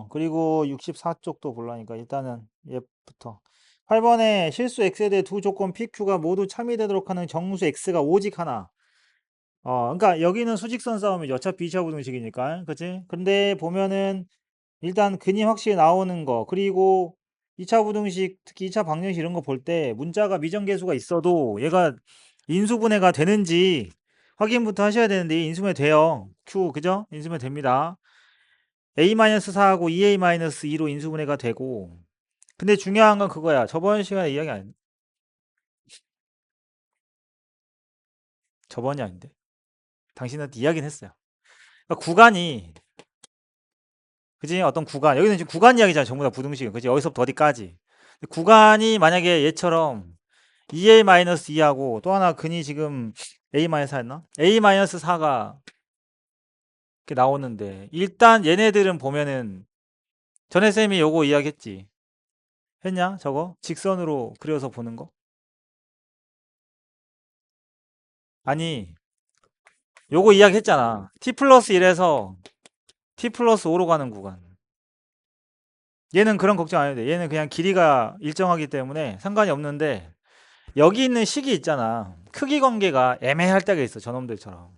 그리고 64쪽도 볼라니까 일단은 얘부터. 8번에 실수 x에 대해 두 조건 pq가 모두 참이되도록 하는 정수 x가 오직 하나. 그러니까 여기는 수직선 싸움이죠. 어차피 2차 부등식이니까. 그치? 근데 보면은 일단 근이 확실히 나오는 거, 그리고 2차 부등식, 특히 2차 방정식 이런 거 볼 때 문자가 미정계수가 있어도 얘가 인수분해가 되는지 확인부터 하셔야 되는데 인수분해 돼요. Q, 그죠? 인수분해 됩니다. A-4하고 2A-2로 인수분해가 되고, 근데 중요한 건 그거야. 저번 시간에 이야기 안, 저번이 아닌데. 당신한테 이야기는 했어요. 그러니까 구간이, 그지? 어떤 구간, 여기는 지금 구간 이야기잖아. 전부 다 부등식은. 그지? 여기서부터 어디까지. 구간이 만약에 얘처럼 2A-2하고 또 하나 근이 지금 A-4였나? A-4가 이렇게 나오는데, 일단 얘네들은 보면은 전에 쌤이 요거 이야기했지. 했냐? 저거? 직선으로 그려서 보는 거? 아니, 요거 이야기했잖아. T 플러스 1에서 T 플러스 5로 가는 구간. 얘는 그런 걱정 안 해도 돼. 얘는 그냥 길이가 일정하기 때문에 상관이 없는데, 여기 있는 식이 있잖아. 크기 관계가 애매할 때가 있어. 저놈들처럼.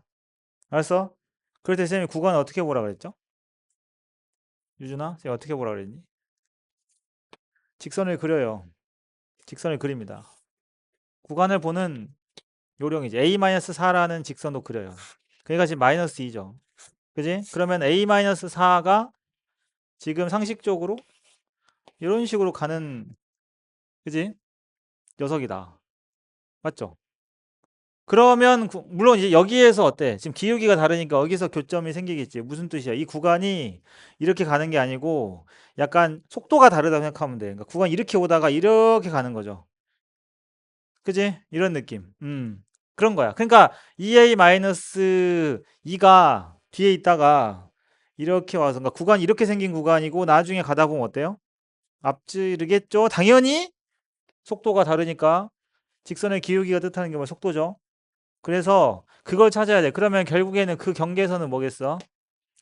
알았어? 그럴 때 쌤이 구간을 어떻게 보라 그랬죠? 유준아? 쌤 어떻게 보라 그랬니? 직선을 그려요. 직선을 그립니다. 구간을 보는 요령이지. A-4라는 직선도 그려요. 그러니까 지금 마이너스 2죠. 그지? 그러면 A-4가 지금 상식적으로 이런 식으로 가는, 그지? 녀석이다. 맞죠? 그러면 물론 이제 여기에서 어때? 지금 기울기가 다르니까 여기서 교점이 생기겠지. 무슨 뜻이야? 이 구간이 이렇게 가는 게 아니고 약간 속도가 다르다고 생각하면 돼. 그러니까 구간이 이렇게 오다가 이렇게 가는 거죠. 그지? 이런 느낌. 그런 거야. 그러니까 2a-2가 뒤에 있다가 이렇게 와서, 그러니까 구간이 이렇게 생긴 구간이고 나중에 가다 보면 어때요? 앞지르겠죠? 당연히 속도가 다르니까. 직선의 기울기가 뜻하는 게 뭐 속도죠. 그래서 그걸 찾아야 돼. 그러면 결국에는 그 경계선은 뭐겠어?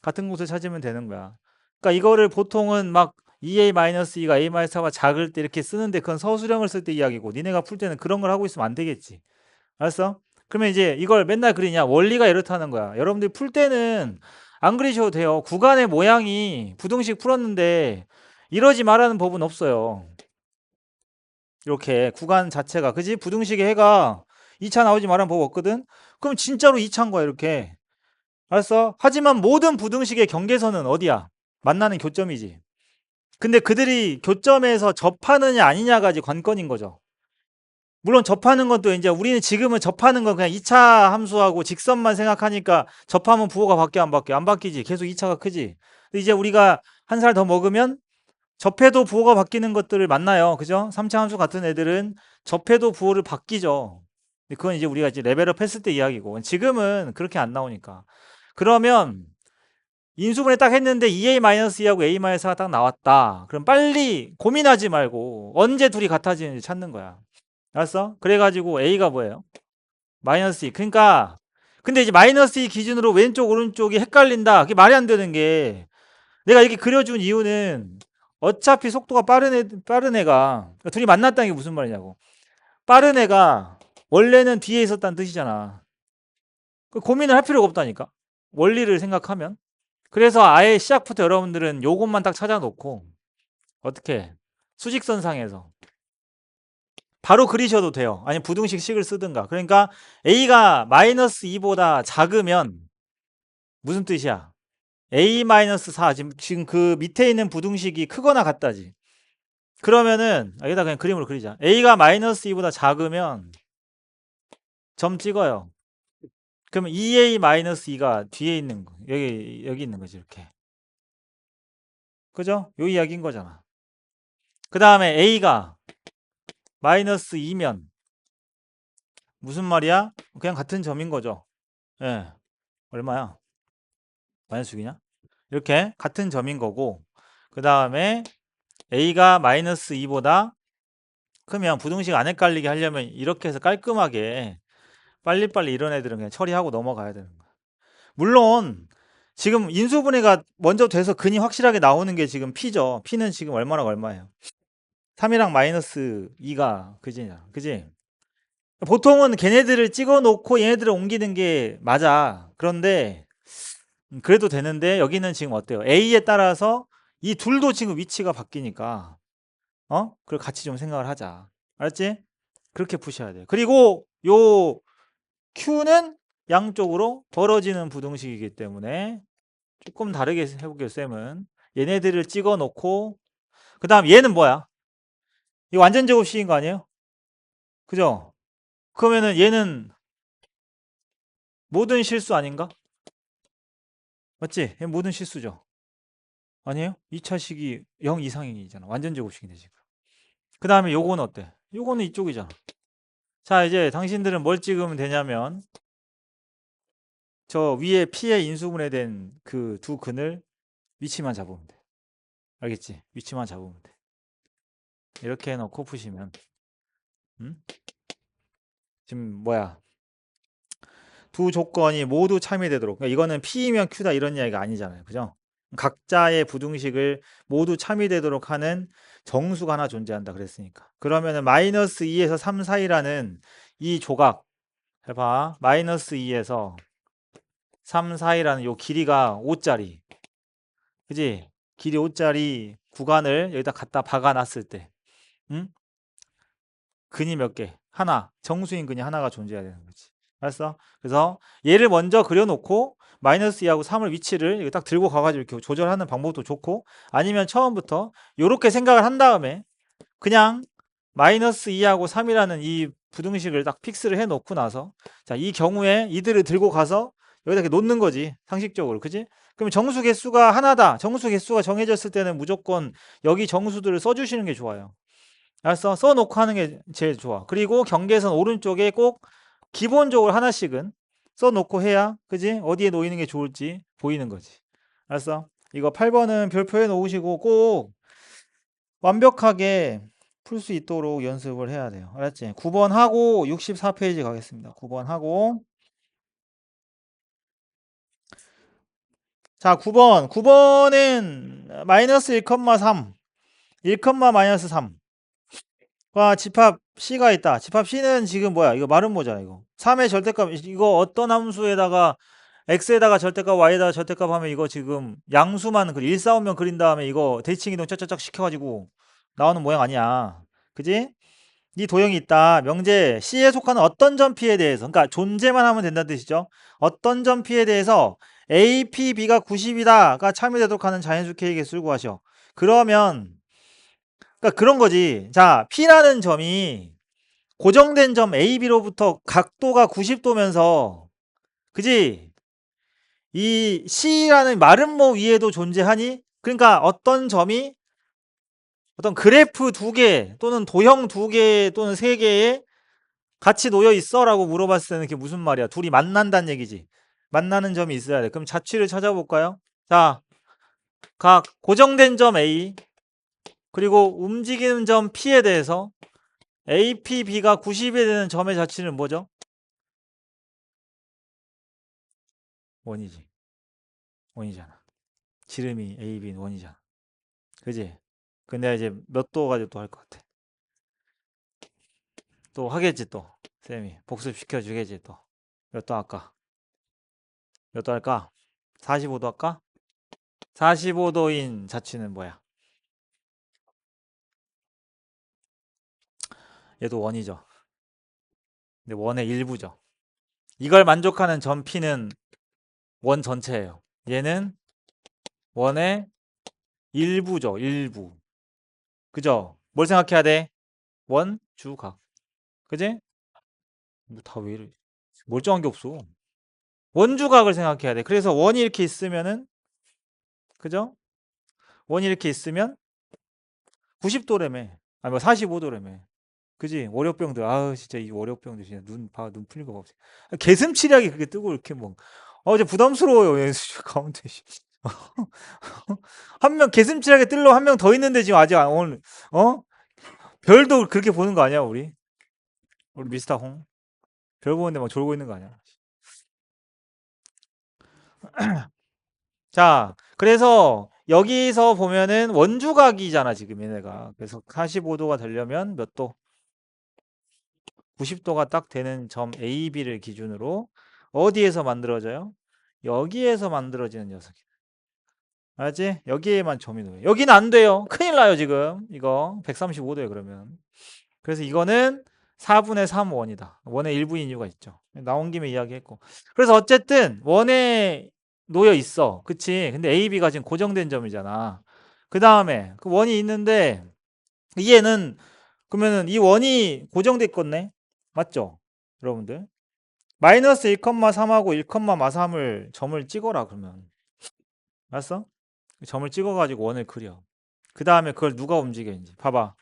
같은 곳을 찾으면 되는 거야. 그러니까 이거를 보통은 막 2a-2가 a-4가 작을 때 이렇게 쓰는데 그건 서술형을 쓸 때 이야기고, 니네가 풀 때는 그런 걸 하고 있으면 안 되겠지. 알았어? 그러면 이제 이걸 맨날 그리냐? 원리가 이렇다는 거야. 여러분들이 풀 때는 안 그리셔도 돼요. 구간의 모양이 부등식 풀었는데 이러지 말라는 법은 없어요. 이렇게 구간 자체가, 그지? 부등식의 해가 2차 나오지 말라는 법 없거든? 그럼 진짜로 2차인 거야, 이렇게. 알았어? 하지만 모든 부등식의 경계선은 어디야? 만나는 교점이지. 근데 그들이 교점에서 접하느냐 아니냐가 이제 관건인 거죠. 물론 접하는 것도 이제 우리는 지금은 접하는 건 그냥 2차 함수하고 직선만 생각하니까 접하면 부호가 바뀌어 안 바뀌어? 안 바뀌지. 계속 2차가 크지. 근데 이제 우리가 한 살 더 먹으면 접해도 부호가 바뀌는 것들을 만나요. 그죠? 3차 함수 같은 애들은 접해도 부호를 바뀌죠. 근데 그건 이제 우리가 이제 레벨업 했을 때 이야기고, 지금은 그렇게 안 나오니까. 그러면 인수분해 딱 했는데 2a-2하고 a-4가 딱 나왔다. 그럼 빨리 고민하지 말고 언제 둘이 같아지는지 찾는 거야. 알았어? 그래가지고 a가 뭐예요? 마이너스 2. 그러니까 근데 이제 마이너스 2 기준으로 왼쪽 오른쪽이 헷갈린다. 그게 말이 안 되는 게, 내가 이렇게 그려준 이유는 어차피 속도가 빠른 애가, 그러니까 둘이 만났다는 게 무슨 말이냐고. 빠른 애가 원래는 뒤에 있었다는 뜻이잖아. 고민을 할 필요가 없다니까. 원리를 생각하면. 그래서 아예 시작부터 여러분들은 요것만 딱 찾아 놓고 어떻게 수직선상에서 바로 그리셔도 돼요. 아니면 부등식 식을 쓰든가. 그러니까 a가 마이너스 2보다 작으면 무슨 뜻이야? a-4, 지금 그 밑에 있는 부등식이 크거나 같다지. 그러면은 여기다 그냥 그림으로 그리자. a가 마이너스 2보다 작으면 점 찍어요. 그러면 2a-2가 뒤에 있는 거, 여기 있는 거지, 이렇게. 그죠? 요 이야기인 거잖아. 그 다음에 a가 마이너스 2면 무슨 말이야? 그냥 같은 점인 거죠. 예. 얼마야? 마이너스 6이냐? 이렇게 같은 점인 거고, 그 다음에 a가 마이너스 2보다 크면 부등식 안 헷갈리게 하려면 이렇게 해서 깔끔하게 빨리빨리 이런 애들은 그냥 처리하고 넘어가야 되는 거야. 물론 지금 인수분해가 먼저 돼서 근이 확실하게 나오는 게 지금 P죠. P는 지금 얼마랑 얼마예요? 3이랑 마이너스 2가 그지냐? 그지? 보통은 걔네들을 찍어 놓고 얘네들을 옮기는 게 맞아. 그런데 그래도 되는데 여기는 지금 어때요? A에 따라서 이 둘도 지금 위치가 바뀌니까 그걸 같이 좀 생각을 하자. 알았지? 그렇게 푸셔야 돼요. 그리고 요 Q는 양쪽으로 벌어지는 부등식이기 때문에 조금 다르게 해볼게요, 쌤은. 얘네들을 찍어 놓고 그 다음 얘는 뭐야? 이 완전 제곱식인 거 아니에요? 그죠? 그러면은 얘는 모든 실수 아닌가? 맞지? 얘 모든 실수죠. 아니에요? 2차식이 0 이상이잖아. 완전 제곱식이네 지금. 그 다음에 요거는 어때? 요거는 이쪽이잖아. 자, 이제 당신들은 뭘 찍으면 되냐면 저 위에 P의 인수분해 된 그 두 근을 위치만 잡으면 돼. 알겠지? 위치만 잡으면 돼. 이렇게 해놓고 푸시면 음? 지금 뭐야? 두 조건이 모두 참여되도록. 그러니까 이거는 P이면 Q다 이런 이야기가 아니잖아요. 그죠? 각자의 부등식을 모두 참여되도록 하는 정수가 하나 존재한다 그랬으니까. 그러면은 마이너스 2에서 3 사이라는 이 조각 해봐. 마이너스 2에서 3 사이라는 요 길이가 5짜리. 그지? 길이 5짜리 구간을 여기다 갖다 박아 놨을 때 응? 근이 몇 개? 하나. 정수인 근이 하나가 존재해야 되는 거지. 알았어? 그래서 얘를 먼저 그려놓고 마이너스 2하고 3을 위치를 이렇게 딱 들고 가가지고 이렇게 조절하는 방법도 좋고 아니면 처음부터 이렇게 생각을 한 다음에 그냥 마이너스 2하고 3이라는 이 부등식을 딱 픽스를 해놓고 나서 자, 이 경우에 이들을 들고 가서 여기다 이렇게 놓는 거지. 상식적으로. 그지? 그럼 정수 개수가 하나다. 정수 개수가 정해졌을 때는 무조건 여기 정수들을 써주시는 게 좋아요. 알았어? 써놓고 하는 게 제일 좋아. 그리고 경계선 오른쪽에 꼭 기본적으로 하나씩은 써놓고 해야, 그지? 어디에 놓이는 게 좋을지 보이는 거지. 알았어? 이거 8번은 별표해 놓으시고 꼭 완벽하게 풀 수 있도록 연습을 해야 돼요. 알았지? 9번 하고 64페이지 가겠습니다. 9번 하고. 자, 9번. 9번은 마이너스 1,3. 1, 마이너스 3. 와, 집합 C가 있다. 집합 C는 지금 뭐야? 이거 마름모잖아, 이거. 3의 절대값, 이거 어떤 함수에다가 X에다가 절대값, Y에다가 절대값 하면 이거 지금 양수만 1, 4, 5면 그린 다음에 이거 대칭 이동 짝짝짝 시켜가지고 나오는 모양 아니야. 그지? 이 도형이 있다. 명제 C에 속하는 어떤 점 P에 대해서, 그러니까 존재만 하면 된다는 뜻이죠. 어떤 점 P에 대해서 A, P, B가 90이다가 참여되도록 하는 자연수 K에게 쓸고 하셔. 그러면 그러니까 그런 거지. 자, P라는 점이 고정된 점 A, B로부터 각도가 90도면서 그지? 이 C라는 마름모 위에도 존재하니? 그러니까 어떤 점이 어떤 그래프 두 개 또는 도형 두 개 또는 세 개에 같이 놓여 있어? 라고 물어봤을 때는 그게 무슨 말이야? 둘이 만난다는 얘기지. 만나는 점이 있어야 돼. 그럼 자취를 찾아볼까요? 자, 각 고정된 점 A 그리고 움직이는 점 P에 대해서 A, P, B가 90이 되는 점의 자취는 뭐죠? 원이지. 원이잖아. 지름이 A, B는 원이잖아. 그지? 근데 이제 몇 도 가지고 또 할 것 같아. 또 하겠지 또. 쌤이 복습시켜 주겠지 또. 몇 도 할까? 몇 도 할까? 45도 할까? 45도인 자취는 뭐야? 얘도 원이죠. 근데 원의 일부죠. 이걸 만족하는 점 P는 원 전체예요. 얘는 원의 일부죠. 일부. 그죠? 뭘 생각해야 돼? 원, 주, 각. 그지? 뭐 다 왜 이래? 멀쩡한 게 없어. 원주각을 생각해야 돼. 그래서 원이 이렇게 있으면은 그죠? 원이 이렇게 있으면 90도래며. 아니 뭐 45도래며. 그지? 월요병들. 아우 진짜 이 월요병들 진짜 눈 풀릴 거 없어. 개슴치레하게 그렇게 뜨고 이렇게 뭐. 이제 부담스러워요. 가운데. 한 명 개슴치레하게 뜰러 한 명 더 있는데 지금 아직 오늘 별도 그렇게 보는 거 아니야, 우리? 우리 미스터 홍. 별 보는데 막 졸고 있는 거 아니야? 자, 그래서 여기서 보면은 원주각이잖아, 지금 얘네가. 그래서 45도가 되려면 몇 도? 90도가 딱 되는 점 A, B를 기준으로 어디에서 만들어져요? 여기에서 만들어지는 녀석이야. 알지? 여기에만 점이 놓여요. 여기는 안 돼요. 큰일 나요, 지금. 이거 135도에 그러면. 그래서 이거는 4분의 3 원이다. 원의 일부인 이유가 있죠. 나온 김에 이야기했고. 그래서 어쨌든 원에 놓여 있어. 그치? 근데 A, B가 지금 고정된 점이잖아. 그 다음에 그 원이 있는데 얘는 그러면은 이 원이 고정됐겠네? 맞죠? 여러분들. 마이너스 1,3하고 1,3을 점을 찍어라 그러면. 알았어? 점을 찍어가지고 원을 그려. 그 다음에 그걸 누가 움직이는지. 봐봐.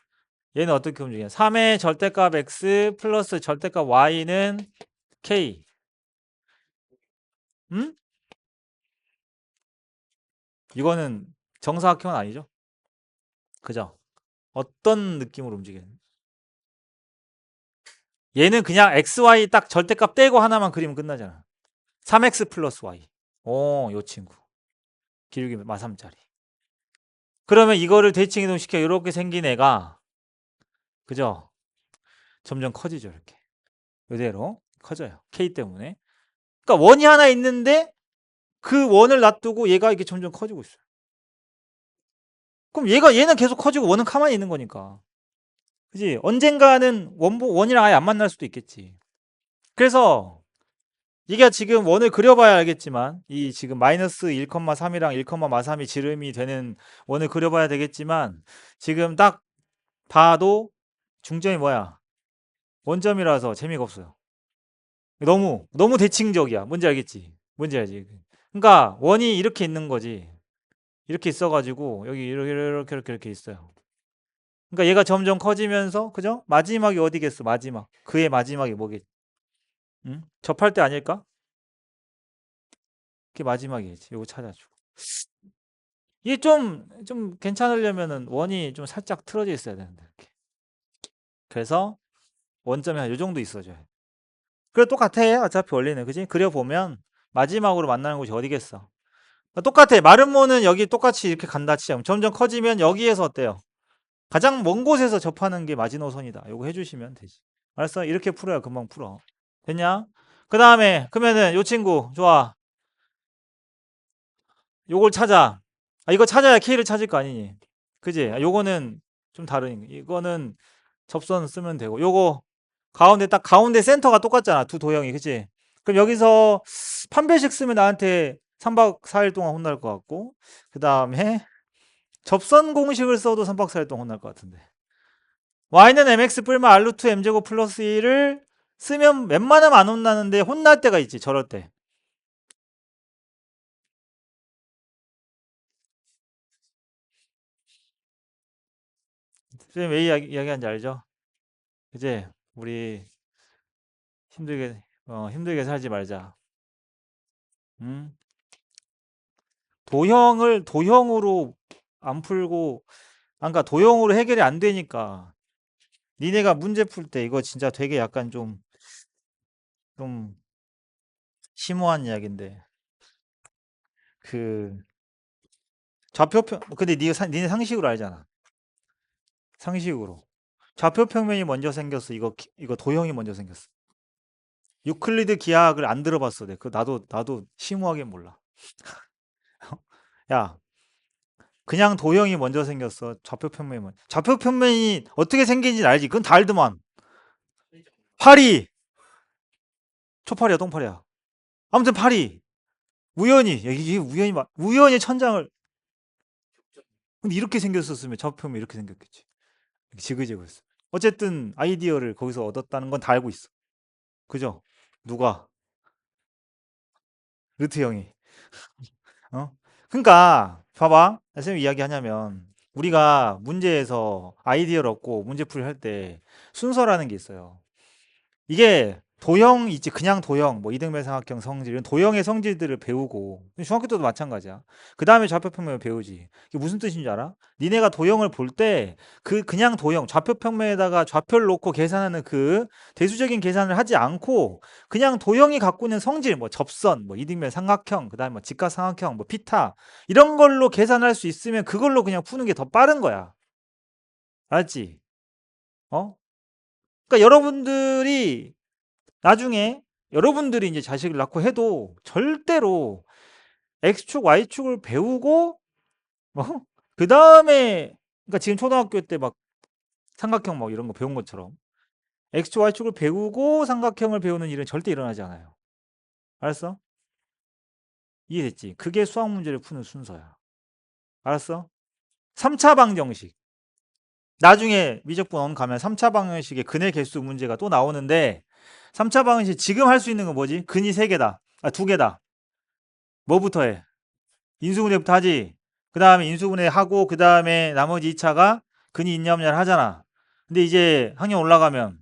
얘는 어떻게 움직이냐. 3의 절대값 x 플러스 절대값 y는 k. 음? 이거는 정사각형은 아니죠? 그죠? 어떤 느낌으로 움직이는? 얘는 그냥 xy 딱 절대값 떼고 하나만 그리면 끝나잖아. 3x 플러스 y. 오, 요 친구. 기울기 마3짜리. 그러면 이거를 대칭 이동시켜 이렇게 생긴 애가 그죠? 점점 커지죠, 이렇게. 이대로 커져요. k 때문에. 그러니까 원이 하나 있는데 그 원을 놔두고 얘가 이렇게 점점 커지고 있어요. 그럼 얘는 계속 커지고 원은 가만히 있는 거니까. 그지? 언젠가는 원이랑 아예 안 만날 수도 있겠지. 그래서 이게 지금 원을 그려봐야 알겠지만 이 지금 마이너스 1,3이랑 1,3이 지름이 되는 원을 그려봐야 되겠지만 지금 딱 봐도 중점이 뭐야? 원점이라서 재미가 없어요. 너무 대칭적이야. 뭔지 알겠지? 뭔지 알지? 그러니까 원이 이렇게 있는 거지. 이렇게 있어가지고 여기 이렇게 있어요. 그러니까 얘가 점점 커지면서 그죠? 마지막이 어디겠어? 마지막. 그의 마지막이 뭐겠지? 응? 접할 때 아닐까? 그게 마지막이겠지. 요거 찾아주고. 이게 좀 괜찮으려면은 원이 좀 살짝 틀어져 있어야 되는데. 이렇게. 그래서 원점이 한 요 정도 있어줘요. 그래 똑같아. 어차피 원리는 그지? 그려보면 마지막으로 만나는 곳이 어디겠어? 똑같아. 마름모는 여기 똑같이 이렇게 간다 치자. 점점 커지면 여기에서 어때요? 가장 먼 곳에서 접하는 게 마지노선이다. 요거 해주시면 되지. 알았어? 이렇게 풀어야 금방 풀어. 됐냐? 그 다음에 그러면은 요 친구 좋아. 요걸 찾아. 이거 찾아야 K를 찾을 거 아니니? 그지? 요거는 좀 다른. 이거는 접선 쓰면 되고. 요거 가운데 딱 가운데 센터가 똑같잖아. 두 도형이. 그치? 그럼 여기서 판별식 쓰면 나한테 3박 4일 동안 혼날 것 같고. 그 다음에 접선 공식을 써도 3박 4일 동안 혼날 것 같은데. y는 mx 뿔마 r2 m제곱 플러스 1을 쓰면 웬만하면 안 혼나는데 혼날 때가 있지. 저럴 때. 선생님 왜 이야기하는지 알죠? 이제 우리 힘들게 살지 말자. 음? 도형으로 안 풀고, 그러니까 도형으로 해결이 안 되니까 니네가 문제 풀 때 이거 진짜 되게 약간 좀 심오한 이야기인데 그 좌표평 근데 니네 상식으로 알잖아. 상식으로 좌표평면이 먼저 생겼어. 이거 도형이 먼저 생겼어. 유클리드 기하학을 안 들어봤어. 그 나도 심오하게 몰라. 야, 그냥 도형이 먼저 생겼어. 좌표평면이 어떻게 생긴지 알지? 그건 다 알더만. 파리. 초파리야, 똥파리야. 아무튼 파리. 우연히 이게 우연히 천장을 근데 이렇게 생겼었으면 좌표평면 이렇게 생겼겠지. 이렇게 지그재그했어. 어쨌든 아이디어를 거기서 얻었다는 건 다 알고 있어. 그죠? 누가? 르트 형이. 어? 그러니까 봐봐. 선생님 이야기하냐면 우리가 문제에서 아이디어를 얻고 문제풀이 할 때 순서라는 게 있어요. 이게 도형 있지, 그냥 도형, 뭐 이등변 삼각형 성질, 이런 도형의 성질들을 배우고, 중학교 때도 마찬가지야. 그 다음에 좌표평면을 배우지. 이게 무슨 뜻인 줄 알아? 니네가 도형을 볼 때, 그냥 도형, 좌표평면에다가 좌표를 놓고 계산하는 그 대수적인 계산을 하지 않고, 그냥 도형이 갖고 있는 성질, 뭐 접선, 뭐 이등변 삼각형, 그 다음에 뭐 직각삼각형, 뭐 피타, 이런 걸로 계산할 수 있으면 그걸로 그냥 푸는 게 더 빠른 거야. 알았지? 어? 그러니까 여러분들이 나중에 여러분들이 이제 자식을 낳고 해도 절대로 X축, Y축을 배우고 어? 그다음에 그러니까 지금 초등학교 때 막 삼각형 뭐 이런 거 배운 것처럼 X축, Y축을 배우고 삼각형을 배우는 일은 절대 일어나지 않아요. 알았어? 이해됐지? 그게 수학 문제를 푸는 순서야. 알았어? 3차 방정식. 나중에 미적분 원 가면 3차 방정식의 근의 개수 문제가 또 나오는데 3차 방정식 지금 할 수 있는 건 뭐지? 근이 3개다. 아, 2개다. 뭐부터 해? 인수분해부터 하지. 그 다음에 인수분해 하고 그 다음에 나머지 2차가 근이 있냐 없냐를 하잖아. 근데 이제 학년 올라가면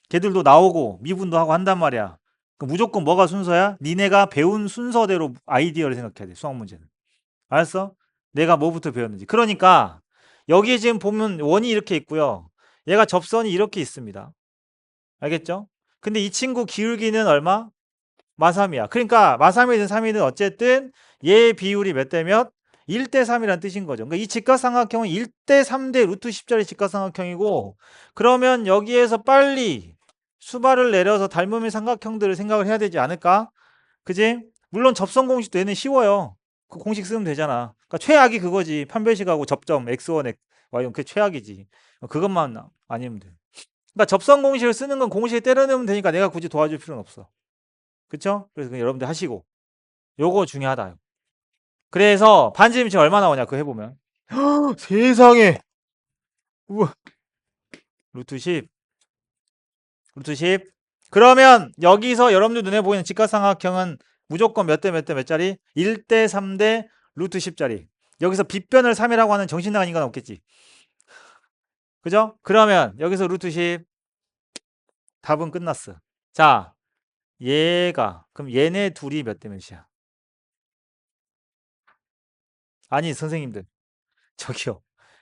걔들도 나오고 미분도 하고 한단 말이야. 그럼 무조건 뭐가 순서야? 니네가 배운 순서대로 아이디어를 생각해야 돼. 수학 문제는. 알았어? 내가 뭐부터 배웠는지. 그러니까 여기에 지금 보면 원이 이렇게 있고요. 얘가 접선이 이렇게 있습니다. 알겠죠? 근데 이 친구 기울기는 얼마? 마삼이야. 그러니까 마삼이든 3이든 어쨌든 얘 비율이 몇 대 몇? 1대 3이란 뜻인 거죠. 그러니까 이 직각삼각형은 1대 3대 루트 10짜리 직각삼각형이고 그러면 여기에서 빨리 수발을 내려서 닮음의 삼각형들을 생각을 해야 되지 않을까? 그지? 물론 접선 공식도 얘는 쉬워요. 그 공식 쓰면 되잖아. 그러니까 최악이 그거지. 판별식하고 접점 x1, y1 그게 최악이지. 그것만 아니면 돼. 그러니까 접선 공식을 쓰는 건 공식에 때려 넣으면 되니까 내가 굳이 도와줄 필요는 없어. 그쵸? 그래서 그냥 여러분들 하시고. 요거 중요하다. 그래서 반지름 지금 얼마 나오냐 그거 해보면 세상에 우와 루트 10 루트 10 그러면 여기서 여러분들 눈에 보이는 직각삼각형은 무조건 몇 대 몇 대 몇 짜리? 1대 3대 루트 10짜리. 여기서 빗변을 3이라고 하는 정신 나간 인간 없겠지. 그죠? 그러면 여기서 루트 10 답은 끝났어. 자, 얘가 그럼 얘네 둘이 몇 대 몇이야? 아니 선생님들 저기요.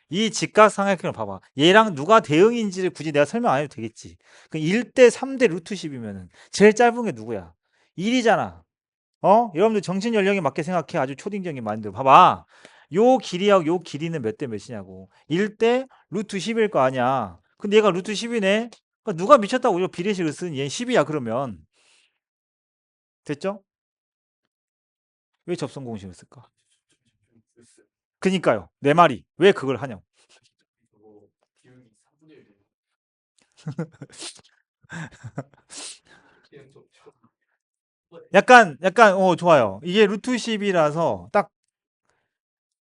이 직각삼각형을 봐봐. 얘랑 누가 대응인지를 굳이 내가 설명 안 해도 되겠지. 그 1대 3대 루트 10이면은 제일 짧은 게 누구야? 1이잖아. 어? 여러분들 정신 연령에 맞게 생각해. 아주 초딩적인 마인드. 봐봐. 요 길이하고 요 길이는 몇 대 몇이냐고. 1대 루트 10일 거 아니야. 근데 얘가 루트 10이네. 그러니까 누가 미쳤다고 이거 비례식을 쓰니? 얘 10이야 그러면. 됐죠? 왜 접선 공식을 쓸까? 그니까요. 내 말이. 왜 그걸 하냐고. 약간 좋아요. 이게 루트 10이라서 딱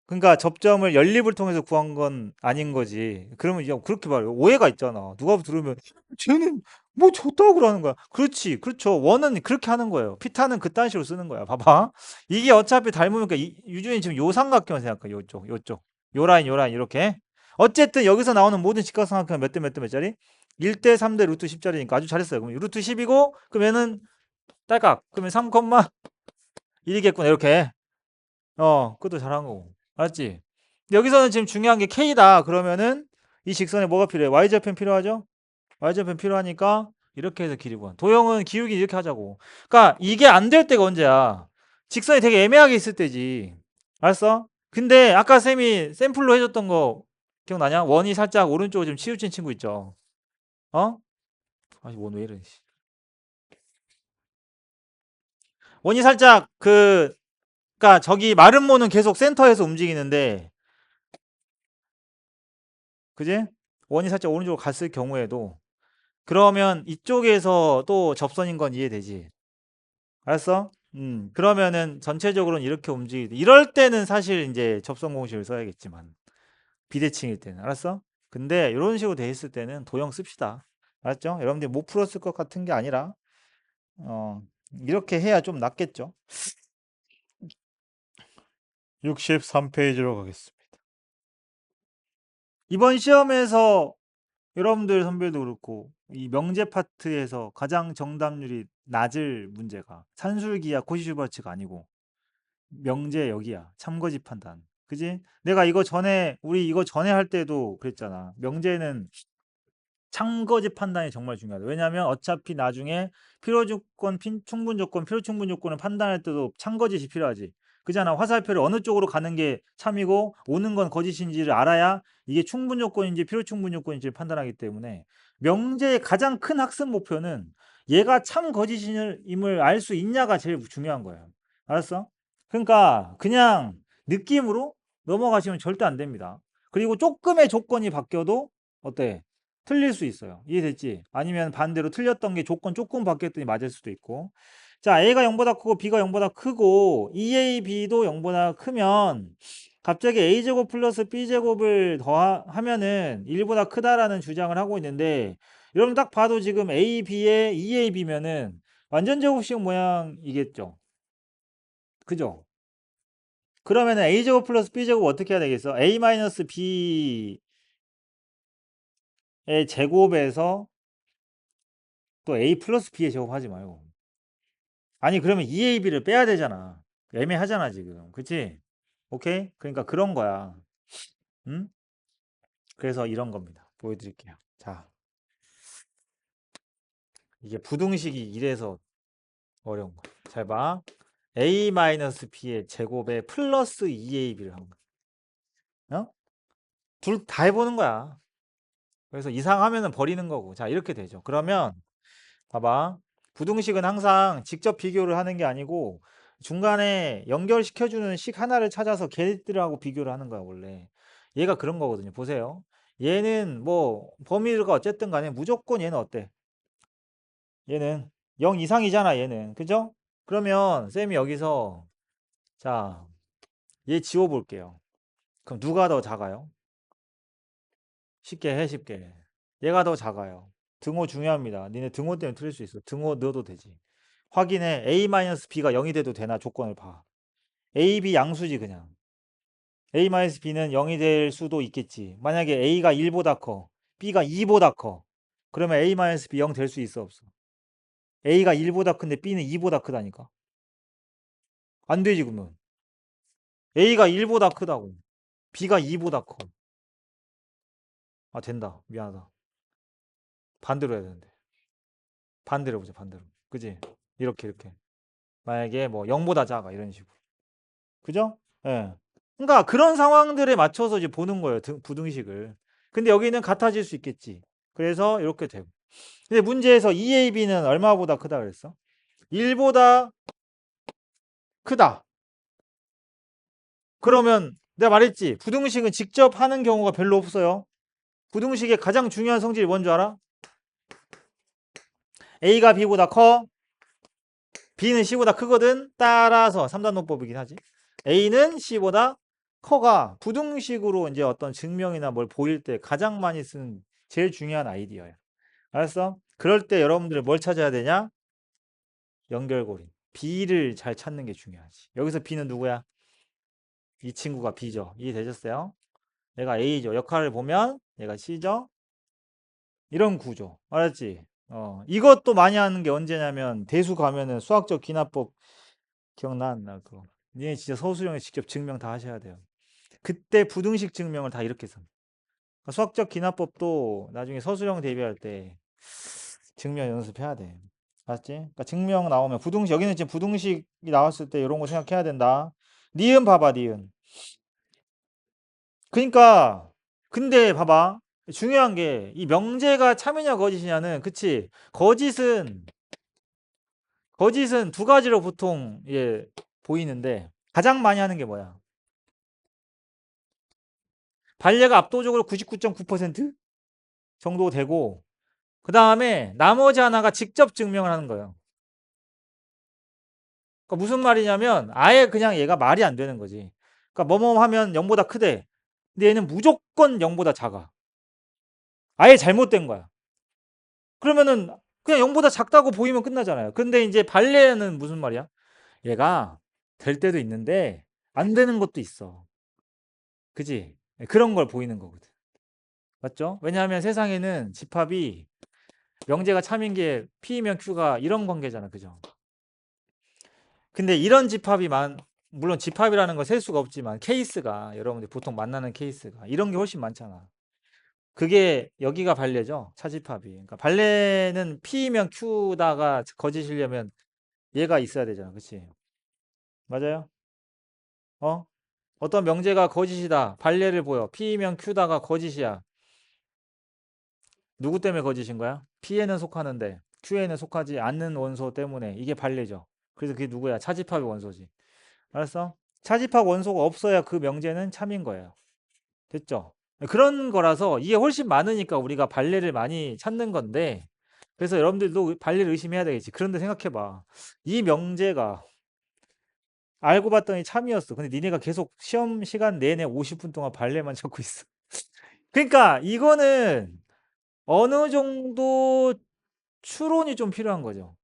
그러니까 접점을 연립을 통해서 구한 건 아닌 거지. 그러면 이제 그렇게 말해요. 오해가 있잖아. 누가 들으면 쟤는 뭐 줬다고 그러는 거야. 그렇지. 그렇죠. 원은 그렇게 하는 거예요. 피타는 그딴 식으로 쓰는 거야. 봐봐. 이게 어차피 닮으니까 유준이 지금 요 삼각형 생각해. 요쪽, 요쪽. 요 라인, 요 라인 이렇게. 어쨌든 여기서 나오는 모든 직각삼각형은 몇 대 몇 대 몇짜리? 1대 3대 루트 10짜리니까 아주 잘했어요. 그럼 루트 10이고 그럼 얘는 딸깍. 그러면 3,1이겠구나. 이렇게. 그것도 잘한 거고. 알았지? 여기서는 지금 중요한 게 K다. 그러면은 이 직선에 뭐가 필요해? Y좌편 필요하죠? Y좌편 필요하니까 이렇게 해서 길이 구한. 도형은 기울기 이렇게 하자고. 그러니까 이게 안 될 때가 언제야? 직선이 되게 애매하게 있을 때지. 알았어? 근데 아까 쌤이 샘플로 해줬던 거 기억나냐? 원이 살짝 오른쪽으로 좀 치우친 친구 있죠? 어? 아니 원 왜 이래? 원이 살짝 그러니까 저기 마름모는 계속 센터에서 움직이는데 그지? 원이 살짝 오른쪽으로 갔을 경우에도 그러면 이쪽에서 또 접선인 건 이해되지? 알았어? 그러면은 전체적으로는 이렇게 움직이지. 이럴 때는 사실 이제 접선 공식을 써야겠지만 비대칭일 때는 알았어? 근데 이런 식으로 돼 있을 때는 도형 씁시다. 알았죠? 여러분들이 못 풀었을 것 같은 게 아니라 어, 이렇게 해야 좀 낫겠죠? 63페이지로 가겠습니다. 이번 시험에서 여러분들 선배도 그렇고 이 명제 파트에서 가장 정답률이 낮을 문제가 산술기야 코시슈바츠가 아니고 명제 여기야. 참거짓 판단. 그지? 내가 이거 전에 우리 이거 전에 할 때도 그랬잖아. 명제는 참거짓 판단이 정말 중요하다. 왜냐하면 어차피 나중에 필요 조건, 충분 조건, 필요 충분 조건을 판단할 때도 참거짓이 필요하지. 그잖아. 화살표를 어느 쪽으로 가는 게 참이고 오는 건 거짓인지를 알아야 이게 충분 조건인지 필요 충분 조건인지를 판단하기 때문에 명제의 가장 큰 학습 목표는 얘가 참 거짓임을 알 수 있냐가 제일 중요한 거예요. 알았어? 그러니까 그냥 느낌으로 넘어가시면 절대 안 됩니다. 그리고 조금의 조건이 바뀌어도 어때? 틀릴 수 있어요. 이해됐지? 아니면 반대로 틀렸던 게 조건 조금 바뀌었더니 맞을 수도 있고. 자, A가 0보다 크고 B가 0보다 크고 2AB도 0보다 크면 갑자기 A제곱 플러스 B제곱을 더하면은 1보다 크다라는 주장을 하고 있는데 여러분 딱 봐도 지금 AB에 2AB면은 완전 제곱식 모양이겠죠. 그죠? 그러면은 A제곱 플러스 B제곱 어떻게 해야 되겠어? A 마이너스 B의 제곱에서 또 A 플러스 B의 제곱 하지 말고. 아니, 그러면 2AB를 빼야 되잖아. 애매하잖아, 지금. 그치? 오케이? 그러니까 그런 거야. 응? 그래서 이런 겁니다. 보여드릴게요. 자, 이게 부등식이 이래서 어려운 거야. 잘 봐. A-B의 제곱에 플러스 2AB를 한 거야. 어? 둘 다 해보는 거야. 그래서 이상하면은 버리는 거고. 자, 이렇게 되죠. 그러면 봐봐. 부등식은 항상 직접 비교를 하는 게 아니고 중간에 연결시켜주는 식 하나를 찾아서 걔들하고 비교를 하는 거야, 원래. 얘가 그런 거거든요. 보세요. 얘는 뭐 범위가 어쨌든 간에 무조건 얘는 어때? 얘는 0 이상이잖아, 얘는. 그죠? 그러면 쌤이 여기서 자, 얘 지워볼게요. 그럼 누가 더 작아요? 쉽게 해, 쉽게. 얘가 더 작아요. 등호 중요합니다. 니네 등호 때문에 틀릴 수 있어. 등호 넣어도 되지. 확인해. A-B가 0이 돼도 되나 조건을 봐. A, B 양수지 그냥. A-B는 0이 될 수도 있겠지. 만약에 A가 1보다 커. B가 2보다 커. 그러면 A-B 0 될 수 있어 없어? A가 1보다 큰데 B는 2보다 크다니까. 안 되지 그러면. A가 1보다 크다고. B가 2보다 커. 아 된다. 미안하다. 반대로 해야 되는데. 반대로 보자 반대로. 그지? 이렇게. 만약에 뭐 0보다 작아 이런 식으로. 그죠? 예. 그러니까 그런 상황들에 맞춰서 이제 보는 거예요. 부등식을. 근데 여기는 같아질 수 있겠지. 그래서 이렇게 되고. 근데 문제에서 2AB는 얼마보다 크다 그랬어? 1보다 크다. 그러면 내가 말했지. 부등식은 직접 하는 경우가 별로 없어요. 부등식의 가장 중요한 성질이 뭔 줄 알아? A가 B보다 커. B는 C보다 크거든. 따라서 3단 논법이긴 하지. A는 C보다 커가 부등식으로 이제 어떤 증명이나 뭘 보일 때 가장 많이 쓰는 제일 중요한 아이디어야. 알았어? 그럴 때 여러분들 뭘 찾아야 되냐? 연결고리. B를 잘 찾는 게 중요하지. 여기서 B는 누구야? 이 친구가 B죠. 이해되셨어요? 얘가 A죠. 역할을 보면 얘가 C죠. 이런 구조. 알았지? 이것도 많이 하는 게 언제냐면 대수 가면은 수학적 기납법 기억나 안 나? 그거. 니네 진짜 서술형에 직접 증명 다 하셔야 돼요. 그때 부등식 증명을 다 이렇게 써. 그러니까 수학적 기납법도 나중에 서술형 대비할 때 증명 연습해야 돼. 알았지? 그러니까 증명 나오면 부등식 여기는 지금 부등식이 나왔을 때 이런 거 생각해야 된다. 니은 봐봐, 니은. 그러니까 근데 봐봐. 중요한 게 이 명제가 참이냐 거짓이냐는 그치? 거짓은 두 가지로 보통 보이는데 가장 많이 하는 게 뭐야? 반례가 압도적으로 99.9% 정도 되고 그 다음에 나머지 하나가 직접 증명을 하는 거예요. 그러니까 무슨 말이냐면 아예 그냥 얘가 말이 안 되는 거지. 그러니까 뭐뭐 하면 0보다 크대. 근데 얘는 무조건 0보다 작아. 아예 잘못된 거야. 그러면은 그냥 0보다 작다고 보이면 끝나잖아요. 근데 이제 반례는 무슨 말이야? 얘가 될 때도 있는데 안 되는 것도 있어. 그지? 그런 걸 보이는 거거든. 맞죠? 왜냐하면 세상에는 집합이 명제가 참인 게 P이면 Q가 이런 관계잖아. 그죠? 근데 이런 집합이 물론 집합이라는 거 셀 수가 없지만 케이스가 여러분들 보통 만나는 케이스가 이런 게 훨씬 많잖아. 그게 여기가 발레죠. 차집합이. 그러니까 발레는 P면 Q다가 거짓이려면 얘가 있어야 되잖아. 그치? 맞아요? 어? 어떤 명제가 거짓이다. 발레를 보여. P면 Q다가 거짓이야. 누구 때문에 거짓인 거야? P에는 속하는데 Q에는 속하지 않는 원소 때문에 이게 발레죠. 그래서 그게 누구야? 차집합의 원소지. 알았어? 차집합 원소가 없어야 그 명제는 참인 거예요. 됐죠? 그런 거라서 이게 훨씬 많으니까 우리가 발레를 많이 찾는 건데 그래서 여러분들도 발레를 의심해야 되겠지. 그런데 생각해봐. 이 명제가 알고 봤더니 참이었어. 근데 니네가 계속 시험 시간 내내 50분 동안 발레만 찾고 있어. 그러니까 이거는 어느 정도 추론이 좀 필요한 거죠.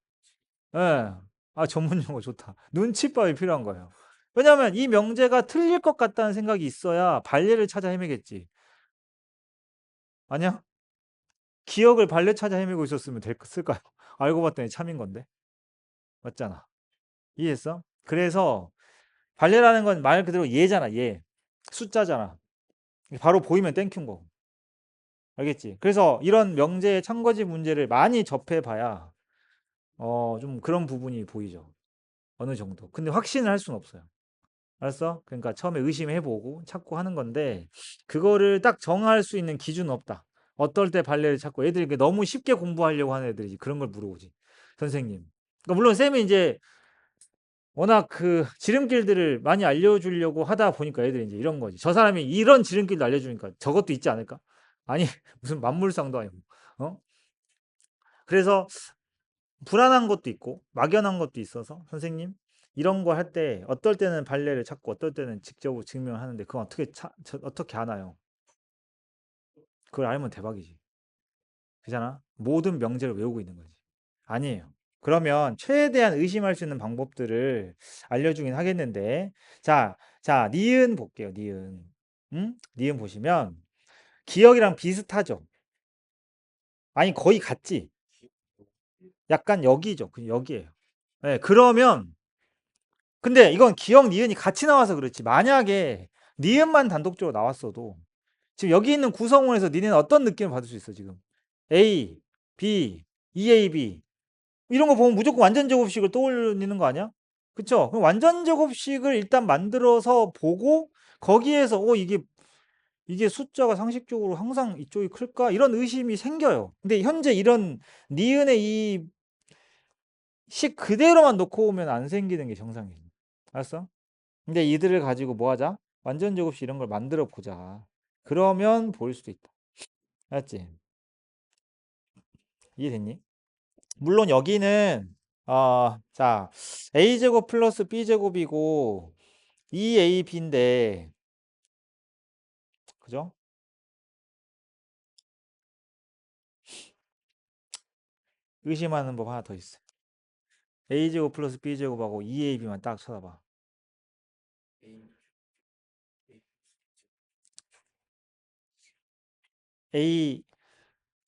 예. 아, 전문 용어 좋다. 눈칫밥이 필요한 거예요. 왜냐하면 이 명제가 틀릴 것 같다는 생각이 있어야 발레를 찾아 헤매겠지. 아니야? 기억을 발레 찾아 헤매고 있었으면 됐을까요? 알고 봤더니 참인 건데. 맞잖아. 이해했어? 그래서 발레라는 건 말 그대로 예잖아, 예. 숫자잖아. 바로 보이면 땡큐인 거고. 알겠지? 그래서 이런 명제의 참거지 문제를 많이 접해봐야 좀 그런 부분이 보이죠. 어느 정도. 근데 확신을 할 수는 없어요. 알았어? 그러니까 처음에 의심해보고 찾고 하는 건데 그거를 딱 정할 수 있는 기준은 없다. 어떨 때 발레를 찾고 애들이 너무 쉽게 공부하려고 하는 애들이지 그런 걸 물어보지. 선생님. 그러니까 물론 쌤이 이제 워낙 그 지름길들을 많이 알려주려고 하다 보니까 애들이 이제 이런 거지. 저 사람이 이런 지름길도 알려주니까 저것도 있지 않을까? 아니 무슨 만물상도 아니고. 어? 그래서 불안한 것도 있고 막연한 것도 있어서 선생님 이런 거 할 때 어떨 때는 발레를 찾고 어떨 때는 직접으로 증명하는데 그건 어떻게 아나요? 그걸 알면 대박이지. 그잖아. 모든 명제를 외우고 있는 거지. 아니에요. 그러면 최대한 의심할 수 있는 방법들을 알려주긴 하겠는데 자 니은 볼게요. 니은. 응? 니은 보시면 기억이랑 비슷하죠. 아니 거의 같지. 약간 여기죠. 여기에요. 네, 그러면 근데 이건 기억 니은이 같이 나와서 그렇지. 만약에 니은만 단독적으로 나왔어도 지금 여기 있는 구성원에서 니네는 어떤 느낌을 받을 수 있어 지금? A, B, EAB 이런 거 보면 무조건 완전 제곱식을 떠올리는 거 아니야? 그쵸? 그럼 완전 제곱식을 일단 만들어서 보고 거기에서 이게 숫자가 상식적으로 항상 이쪽이 클까? 이런 의심이 생겨요. 근데 현재 이런 니은의 이 식 그대로만 놓고 오면 안 생기는 게 정상이에요. 알았어? 근데 이들을 가지고 뭐 하자? 완전 제곱식 이런 걸 만들어 보자. 그러면 보일 수도 있다. 알았지? 이해됐니? 물론 여기는 자 a제곱 플러스 b제곱이고 2ab인데 그죠? 의심하는 법 하나 더 있어. a제곱 플러스 b제곱하고 2ab만 딱 쳐다봐. a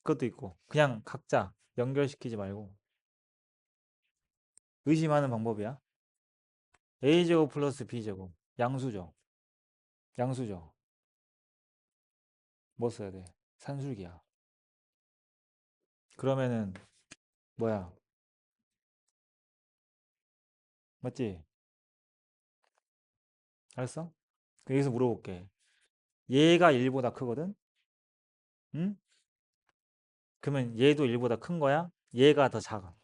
그것도 있고 그냥 각자 연결시키지 말고 의심하는 방법이야. a제곱 플러스 b제곱 양수죠. 양수죠. 뭐 써야 돼? 산술기야. 그러면은 뭐야? 맞지? 알았어? 여기서 물어볼게. 얘가 1보다 크거든? 응? 그러면 얘도 1보다 큰 거야? 얘가 더 작아.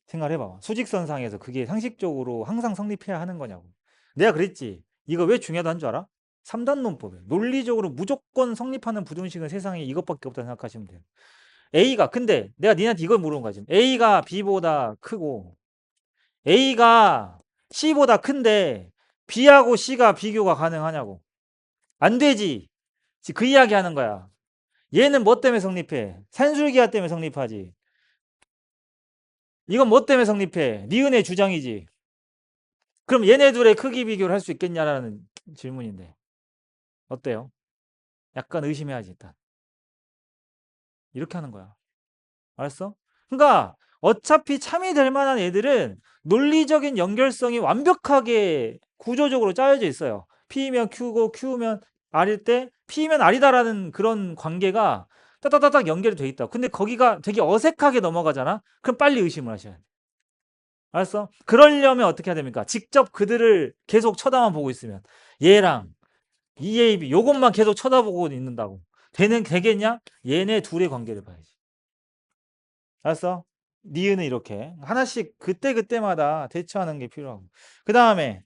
생각을 해봐. 수직선상에서 그게 상식적으로 항상 성립해야 하는 거냐고. 내가 그랬지. 이거 왜 중요하다는 줄 알아? 3단 논법이에요. 논리적으로 무조건 성립하는 부등식은 세상에 이것밖에 없다 생각하시면 돼요. A가 근데 내가 니한테 이걸 물어본 거지. A가 B보다 크고 A가 C보다 큰데 B하고 C가 비교가 가능하냐고. 안 되지. 그 이야기 하는 거야. 얘는 뭐 때문에 성립해? 산술기하 때문에 성립하지. 이건 뭐 때문에 성립해? 니은의 주장이지. 그럼 얘네 둘의 크기 비교를 할 수 있겠냐라는 질문인데. 어때요? 약간 의심해야지 일단. 이렇게 하는 거야. 알았어? 그러니까 어차피 참이 될 만한 애들은 논리적인 연결성이 완벽하게 구조적으로 짜여져 있어요. P면 Q고 Q면 R일 때 P면 R이다라는 그런 관계가 따닥따닥 연결이 돼 있다. 근데 거기가 되게 어색하게 넘어가잖아. 그럼 빨리 의심을 하셔야 돼. 알았어? 그러려면 어떻게 해야 됩니까? 직접 그들을 계속 쳐다만 보고 있으면 얘랑 EAB 요것만 계속 쳐다보고 있는다고 되겠냐? 얘네 둘의 관계를 봐야지. 알았어? 니은은 이렇게 하나씩 그때그때마다 대처하는 게 필요하고 그 다음에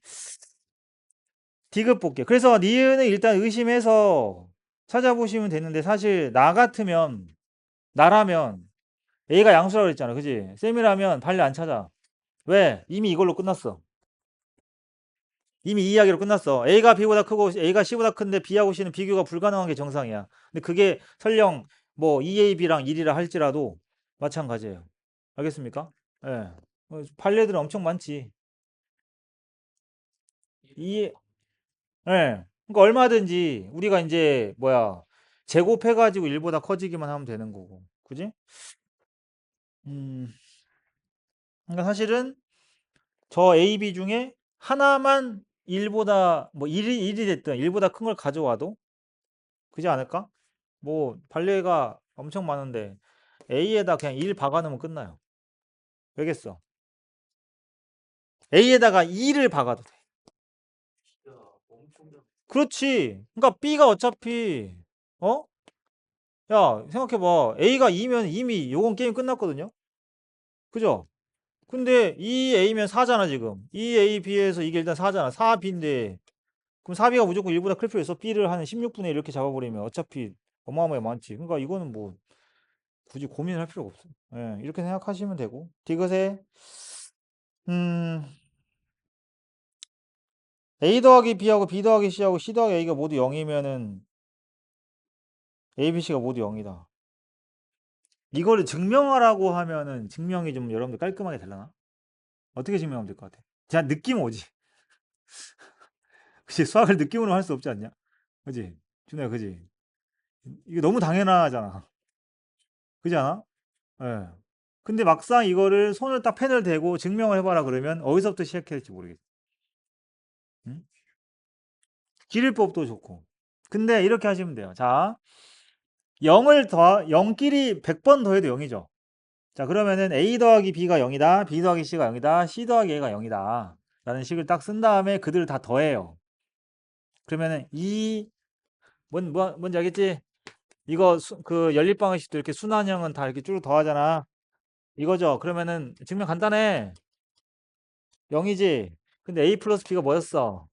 디귿 볼게. 그래서 니은은 일단 의심해서 찾아보시면 되는데 사실 나 같으면 나라면 A가 양수라고 그랬잖아. 그지? 쌤이라면 발리 안 찾아. 왜? 이미 이걸로 끝났어. 이미 이 이야기로 끝났어. A가 B보다 크고 A가 C보다 큰데 B하고 C는 비교가 불가능한 게 정상이야. 근데 그게 설령 뭐 2AB랑 1이라 할지라도 마찬가지예요. 알겠습니까? 예. 판례들은 엄청 많지. 이, 예. 그러니까 얼마든지 우리가 이제 뭐야 제곱해가지고 1보다 커지기만 하면 되는 거고. 그지? 음, 그러니까 사실은 저 A, B 중에 하나만 1보다 뭐 1이 됐든 1보다 큰 걸 가져와도 그지 않을까? 뭐 판례가 엄청 많은데 A에다 그냥 1 박아놓으면 끝나요. 왜겠어? A에다가 2를 박아도 돼. 그렇지. 그러니까 B가 어차피 어? 야 생각해봐. A가 2면 이미 요건 게임 끝났거든요. 그죠? 근데 2A면 4잖아 지금. 2A, B에서 이게 일단 4잖아. 4B인데 그럼 4B가 무조건 1보다 클 필요 있어. B를 한 16분의 1 이렇게 잡아버리면 어차피 어마어마하게 많지. 그러니까 이거는 뭐 굳이 고민할 필요가 없어. 예, 이렇게 생각하시면 되고. 디귿에 음, A 더하기 B하고 B 더하기 C하고 C 더하기 A가 모두 0이면은 A, B, C가 모두 0이다. 이거를 증명하라고 하면은 증명이 좀 여러분들 깔끔하게 되려나? 어떻게 증명하면 될 것 같아? 그냥 느낌 오지. 그치? 수학을 느낌으로 할 수 없지 않냐? 그지? 준호야, 그지? 이게 너무 당연하잖아. 그지 않아? 예. 근데 막상 이거를 손을 딱 펜을 대고 증명을 해봐라 그러면 어디서부터 시작해야 될지 모르겠어. 응? 기일법도 좋고. 근데 이렇게 하시면 돼요. 자, 0끼리 100번 더해도 0이죠. 자, 그러면은 A 더하기 B가 0이다. B 더하기 C가 0이다. C 더하기 A가 0이다. 라는 식을 딱 쓴 다음에 그들을 다 더해요. 그러면은 뭔지 알겠지? 이거 그 연립방정식도 이렇게 순환형은 다 이렇게 쭉 더하잖아. 이거죠. 그러면은 증명 간단해. 0이지. 근데 A 플러스 B가 뭐였어?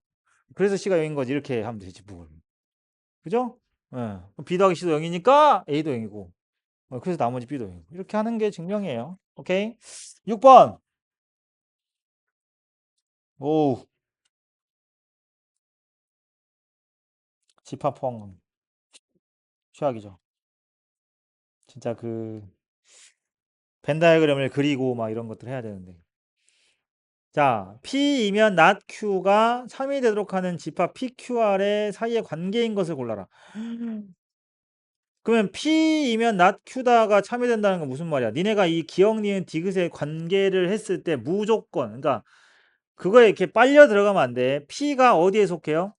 그래서 C가 0인 거지. 이렇게 하면 되지. 뭐. 그죠? 예. 그럼 B 더하기 C도 0이니까 A도 0이고. 그래서 나머지 B도 0이고. 이렇게 하는 게 증명이에요. 오케이? 6번. 오, 집합 포항 최악이죠. 진짜 그 벤 다이어그램을 그리고 막 이런 것들 해야 되는데. 자, P이면 not Q가 3이 되도록 하는 집합 PQR의 사이의 관계인 것을 골라라. 그러면 P이면 not Q다가 참여된다는 건 무슨 말이야? 니네가 이 기억, 니은, 디귿의 관계를 했을 때 무조건, 그러니까 그거에 이렇게 빨려 들어가면 안 돼. P가 어디에 속해요?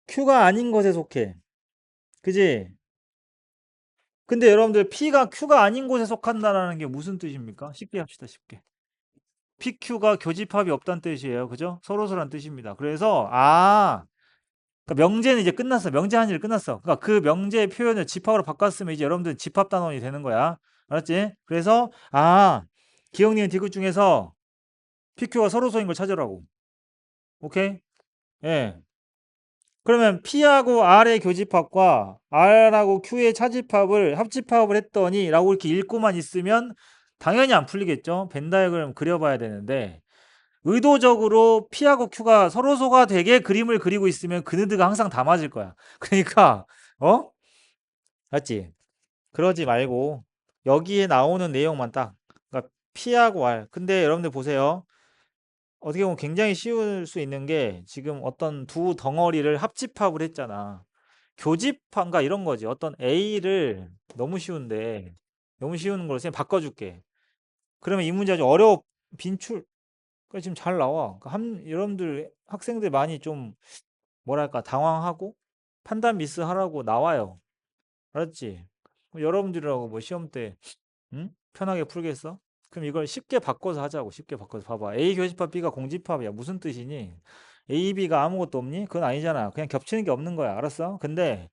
Q가 아닌 것에 속해. 그지? 근데 여러분들 P가 Q가 아닌 곳에 속한다라는 게 무슨 뜻입니까? 쉽게 합시다, 쉽게. PQ가 교집합이 없다는 뜻이에요. 그죠? 서로서란 뜻입니다. 그래서 그러니까 명제는 이제 끝났어. 명제 한 일 끝났어. 그러니까 그 명제의 표현을 집합으로 바꿨으면 이제 여러분들 집합 단원이 되는 거야. 알았지? 그래서 기억, 니은, 디귿 중에서 PQ가 서로서인 걸 찾으라고. 오케이? 예. 그러면 P하고 R의 교집합과 R하고 Q의 차집합을 합집합을 했더니 라고 이렇게 읽고만 있으면 당연히 안 풀리겠죠. 벤 다이어그램 그려봐야 되는데 의도적으로 P하고 Q가 서로소가 되게 그림을 그리고 있으면 그네드가 항상 다 맞을 거야. 그러니까 맞지? 그러지 말고 여기에 나오는 내용만 딱 그러니까 P하고 R 근데 여러분들 보세요. 어떻게 보면 굉장히 쉬울 수 있는 게 지금 어떤 두 덩어리를 합집합을 했잖아. 교집합인가 이런 거지. 어떤 A를 너무 쉬운데 너무 쉬운 걸로 그냥 바꿔줄게. 그러면 이 문제 아주 어려워. 빈출. 그러니까 지금 잘 나와. 그러니까 여러분들 학생들 많이 좀 뭐랄까 당황하고 판단 미스하라고 나와요. 알았지? 그럼 여러분들하고 뭐 시험 때 응? 편하게 풀겠어? 그럼 이걸 쉽게 바꿔서 하자고. 쉽게 바꿔서 봐봐. A 교집합 B가 공집합이야. 무슨 뜻이니? A, B가 아무것도 없니? 그건 아니잖아. 그냥 겹치는 게 없는 거야. 알았어? 근데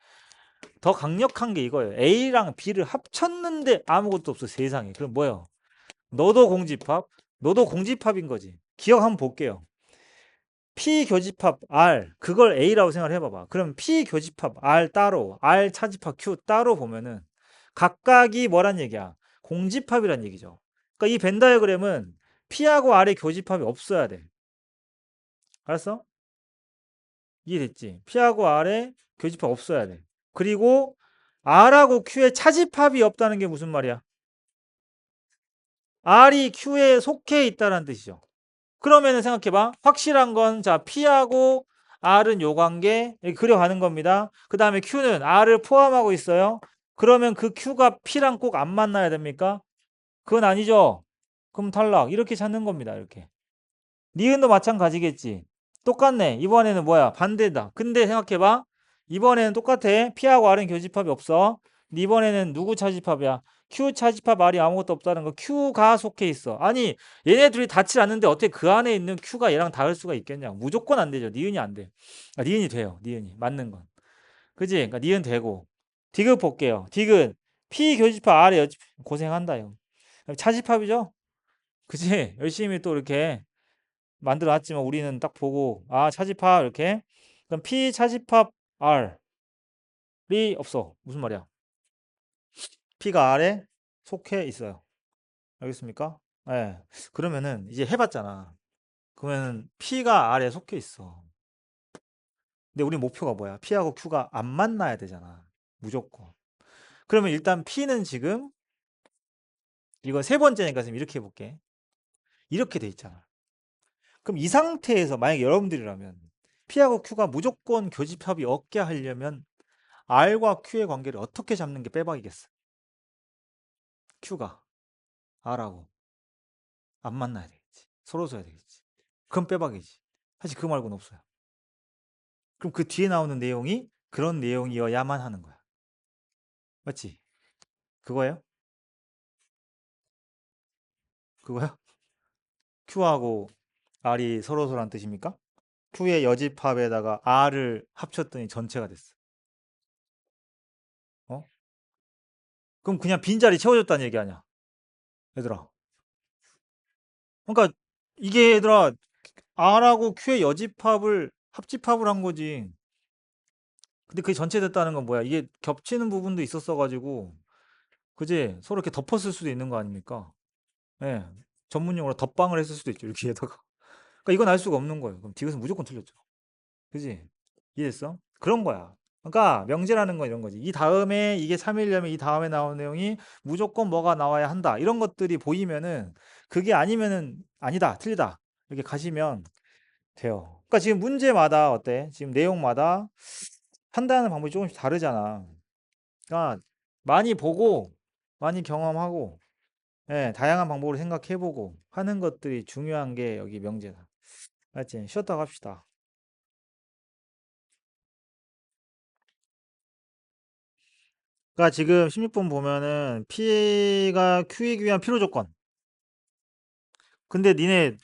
더 강력한 게 이거예요. A랑 B를 합쳤는데 아무것도 없어. 세상에. 그럼 뭐예요? 너도 공집합, 너도 공집합인 거지. 기억 한번 볼게요. P 교집합 R 그걸 A라고 생각을 해봐봐. 그럼 P 교집합 R 따로, R 차집합 Q 따로 보면은 각각이 뭐란 얘기야? 공집합이란 얘기죠. 그러니까 이 벤 다이어그램은 P하고 R의 교집합이 없어야 돼. 알았어? 이해됐지? P하고 R의 교집합 없어야 돼. 그리고 R하고 Q의 차집합이 없다는 게 무슨 말이야? R이 Q에 속해 있다는 뜻이죠. 그러면은 생각해봐. 확실한 건, 자, P하고 R은 요 관계, 이렇게 그려가는 겁니다. 그 다음에 Q는 R을 포함하고 있어요. 그러면 그 Q가 P랑 꼭 안 만나야 됩니까? 그건 아니죠. 그럼 탈락. 이렇게 찾는 겁니다. 이렇게. 니은도 마찬가지겠지. 똑같네. 이번에는 뭐야? 반대다. 근데 생각해봐. 이번에는 똑같아. P하고 R은 교집합이 없어. 근데 이번에는 누구 차집합이야? Q 차집합 R이 아무것도 없다는 거. Q가 속해 있어. 아니, 얘네 둘이 닿지 않는데 어떻게 그 안에 있는 Q가 얘랑 닿을 수가 있겠냐? 무조건 안 되죠. 니은이 안 돼. 아, 니은이 돼요. 니은이. 맞는 건. 그지? 그러니까 니은 되고. 디귿 볼게요. 디귿. P 교집합 R의 여집 고생한다. 요 차집합이죠? 그지? 열심히 또 이렇게 만들어 놨지만 우리는 딱 보고 아 차집합 이렇게 그럼 P 차집합 R이 없어. 무슨 말이야? P가 R에 속해 있어요. 알겠습니까? 예. 그러면은 이제 해봤잖아. 그러면 P가 R에 속해 있어. 근데 우리 목표가 뭐야? P하고 Q가 안 만나야 되잖아. 무조건. 그러면 일단 P는 지금 이거 세 번째니까 지금 이렇게 해볼게. 이렇게 돼 있잖아. 그럼 이 상태에서 만약 여러분들이라면 P하고 Q가 무조건 교집합이 없게 하려면 R과 Q의 관계를 어떻게 잡는 게 빼박이겠어? Q가 R하고 안 만나야 되겠지. 서로 써야 되겠지. 그럼 빼박이지. 사실 그거 말고는 없어요. 그럼 그 뒤에 나오는 내용이 그런 내용이어야만 하는 거야. 맞지? 그거예요? 그거야? Q하고 R이 서로서란 뜻입니까? Q의 여집합에다가 R을 합쳤더니 전체가 됐어. 어? 그럼 그냥 빈자리 채워줬다는 얘기 아니야? 얘들아. 그러니까 이게 얘들아 R하고 Q의 여집합을 합집합을 한 거지. 근데 그게 전체 됐다는 건 뭐야? 이게 겹치는 부분도 있었어 가지고 그지? 서로 이렇게 덮었을 수도 있는 거 아닙니까? 예. 전문 용어로 덧방을 했을 수도 있죠. 이렇게 에다가. 그러니까 이건 알 수가 없는 거예요. 그럼 디귿은 무조건 틀렸죠. 그지? 이해됐어? 그런 거야. 그러니까 명제라는 건 이런 거지. 이 다음에 이게 3이려면 이 다음에 나오는 내용이 무조건 뭐가 나와야 한다. 이런 것들이 보이면은 그게 아니면은 아니다. 틀리다. 이렇게 가시면 돼요. 그러니까 지금 문제마다 어때? 지금 내용마다 판단하는 방법이 조금씩 다르잖아. 그러니까 많이 보고 많이 경험하고 예, 다양한 방법으로 생각해 보고 하는 것들이 중요한 게 여기 명제다. 알았지? 쉬었다 갑시다. 그러니까 지금 16번 보면은 P가 Q이기 위한 필요 조건. 근데 니네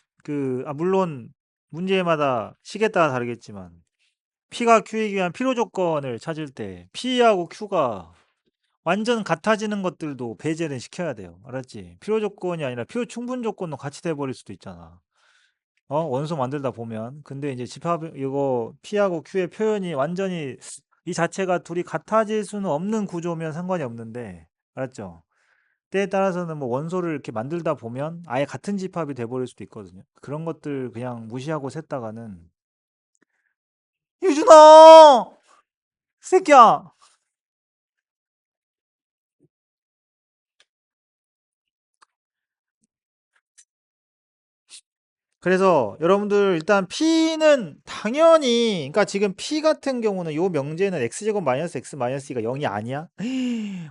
물론 문제마다 식에 따라 다르겠지만 P가 Q이기 위한 필요 조건을 찾을 때 P하고 Q가 완전 같아지는 것들도 배제는 시켜야 돼요. 알았지? 필요 조건이 아니라 필요 충분 조건도 같이 돼 버릴 수도 있잖아. 원소 만들다 보면. 근데 이제 집합 이거 P하고 Q의 표현이 완전히 이 자체가 둘이 같아질 수는 없는 구조면 상관이 없는데 알았죠? 때에 따라서는 뭐 원소를 이렇게 만들다 보면 아예 같은 집합이 돼 버릴 수도 있거든요. 그런 것들 그냥 무시하고 샜다가는 유준아! 새끼야! 그래서 여러분들 일단 P는 당연히 그러니까 지금 P 같은 경우는 요 명제는 x제곱 마이너스 x 마이너스 2가 0이 아니야?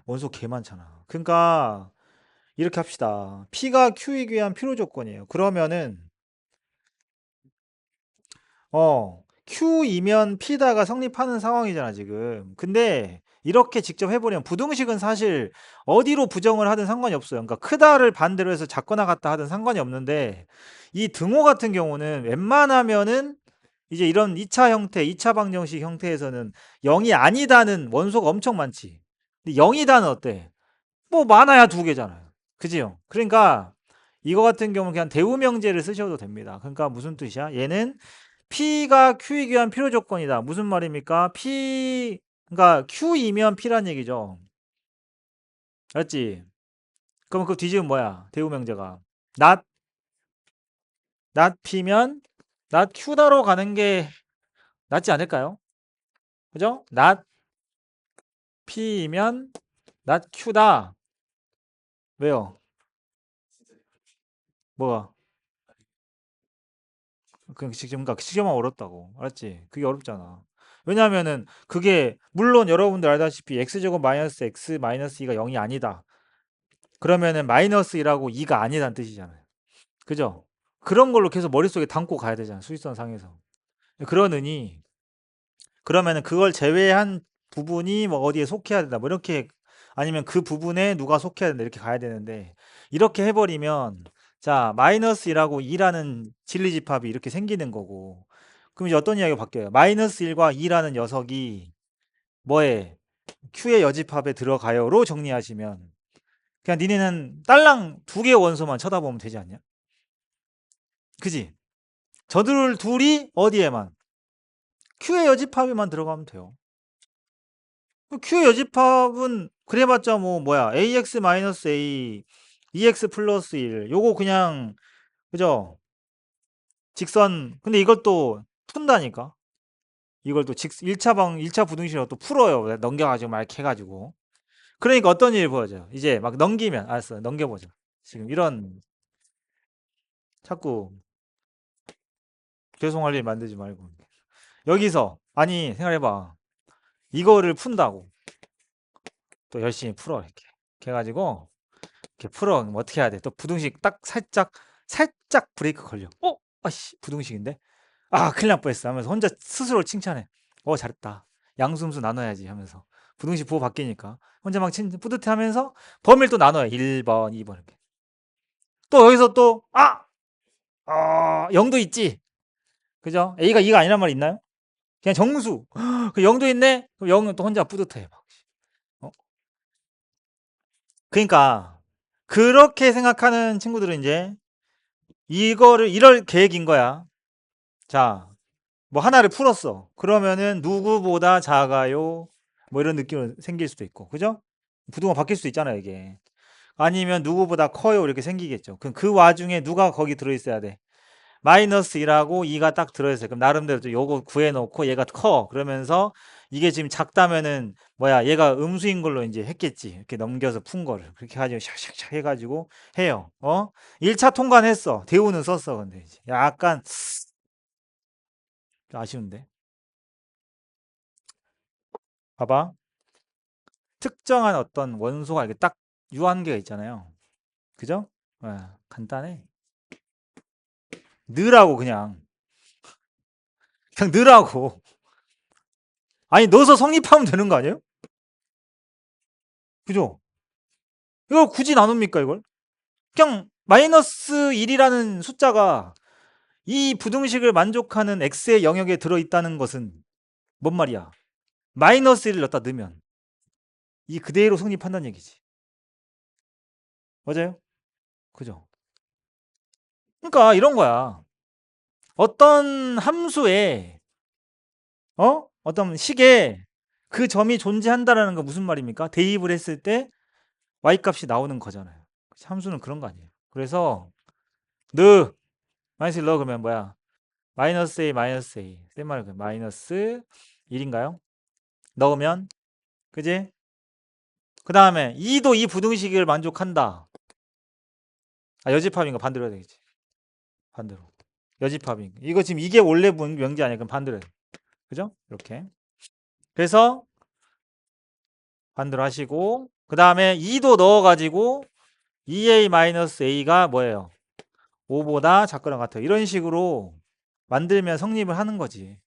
원소 개 많잖아. 그러니까 이렇게 합시다. P가 Q이기 위한 필요 조건이에요. 그러면은 Q이면 P다가 성립하는 상황이잖아, 지금. 근데 이렇게 직접 해버리면 부등식은 사실 어디로 부정을 하든 상관이 없어요. 그러니까 크다를 반대로 해서 작거나 같다 하든 상관이 없는데 이 등호 같은 경우는 웬만하면은 이제 이런 2차 형태, 2차 방정식 형태에서는 0이 아니다는 원소가 엄청 많지. 근데 0이다는 어때? 뭐 많아야 두 개잖아요. 그지요? 그러니까 이거 같은 경우는 그냥 대우명제를 쓰셔도 됩니다. 그러니까 무슨 뜻이야? 얘는 P가 Q이기 위한 필요 조건이다. 무슨 말입니까? 그러니까 Q이면 P란 얘기죠. 알았지? 그럼 그 뒤집으면 뭐야? 대우명제가. not, not P면 not Q다로 가는 게 낫지 않을까요? 그죠? not P이면 not Q다. 왜요? 뭐가? 그러니까 시험은 어렵다고. 알았지? 그게 어렵잖아. 왜냐하면은 그게 물론 여러분들 알다시피 x제곱 마이너스 x 마이너스 2가 0이 아니다. 그러면은 마이너스 2라고 2가 아니라는 뜻이잖아요. 그죠? 그런 걸로 계속 머릿속에 담고 가야 되잖아. 수직선 상에서. 그러느니 그러면은 그걸 제외한 부분이 뭐 어디에 속해야 된다. 뭐 이렇게 아니면 그 부분에 누가 속해야 된다. 이렇게 가야 되는데 이렇게 해버리면 자 마이너스 2라고 2라는 진리집합이 이렇게 생기는 거고 그럼 이제 어떤 이야기가 바뀌어요? 마이너스 1과 2라는 녀석이 뭐에 Q의 여집합에 들어가요로 정리하시면 그냥 니네는 딸랑 두 개의 원소만 쳐다보면 되지 않냐? 그지? 저들 둘이 어디에만? Q의 여집합에만 들어가면 돼요. Q의 여집합은 그래봤자 뭐 뭐야 AX 마이너스 A, EX 플러스 1 요거 그냥 그죠? 직선 근데 이것도 푼다니까. 이걸 또 1차 부등식으로 또 풀어요. 넘겨가지고 막 이렇게 해가지고. 그러니까 어떤 일이 보여져요. 이제 막 넘기면 알았어 넘겨보자. 지금 이런 자꾸 죄송할 일 만들지 말고 여기서 아니 생각해봐. 이거를 푼다고 또 열심히 풀어 이렇게 해가지고 이렇게 풀어. 그럼 어떻게 해야 돼? 또 부등식 딱 살짝 브레이크 걸려. 아씨 부등식인데? 아 큰일 날 뻔했어 하면서 혼자 스스로 칭찬해. 잘했다. 양수음수 나눠야지 하면서 부등식 부호 바뀌니까 혼자 막 뿌듯해하면서 범위를 또 나눠요. 1번, 2번 이렇게. 또 여기서 또 0도 있지. 그죠? A가 2가 아니란 말 있나요? 그냥 정수. 그 0도 있네? 그럼 0은 또 혼자 뿌듯해. 막. 어? 그러니까 그렇게 생각하는 친구들은 이제 이거를 이럴 계획인 거야. 자, 뭐 하나를 풀었어. 그러면은 누구보다 작아요. 뭐 이런 느낌이 생길 수도 있고, 그죠? 부등호 바뀔 수도 있잖아요, 이게. 아니면 누구보다 커요. 이렇게 생기겠죠. 그럼 그 와중에 누가 거기 들어있어야 돼? 마이너스 2라고 2가 딱 들어있어요. 그럼 나름대로 좀 요거 구해놓고 얘가 커. 그러면서 이게 지금 작다면은 뭐야 얘가 음수인 걸로 이제 했겠지. 이렇게 넘겨서 푼 거를. 그렇게 가지고 샥샥샥 해가지고 해요. 1차 통과했어. 대우는 썼어. 근데 이제 약간 좀 아쉬운데. 봐봐. 특정한 어떤 원소가 이렇게 딱 유한계가 있잖아요. 그죠? 간단해. 넣으라고 그냥 넣으라고. 아니 넣어서 성립하면 되는 거 아니에요? 그죠? 이걸 굳이 나눕니까 이걸? 그냥 마이너스 1이라는 숫자가 이 부등식을 만족하는 x의 영역에 들어있다는 것은 뭔 말이야? 마이너스 1을 넣다 넣으면 이 그대로 성립한다는 얘기지. 맞아요? 그죠? 그러니까 이런 거야. 어떤 함수에 어떤 식에 그 점이 존재한다라는 거 무슨 말입니까? 대입을 했을 때 y 값이 나오는 거잖아요. 함수는 그런 거 아니에요. 그래서 느 마이너스 1 넣어 그러면 뭐야? 마이너스 a 마이너스 a 센 말은 마이너스 1인가요? 넣으면 그지? 그 다음에 2도 이 부등식을 만족한다. 여집합인가 반대로 해야 되겠지. 반대로. 여집합인. 이거 지금 이게 원래 명제 아니야. 그럼 반대로 해. 그죠? 이렇게. 그래서 반대로 하시고 그 다음에 2도 넣어가지고 2a-a가 뭐예요? 5보다 작거나 같아요. 이런 식으로 만들면 성립을 하는 거지.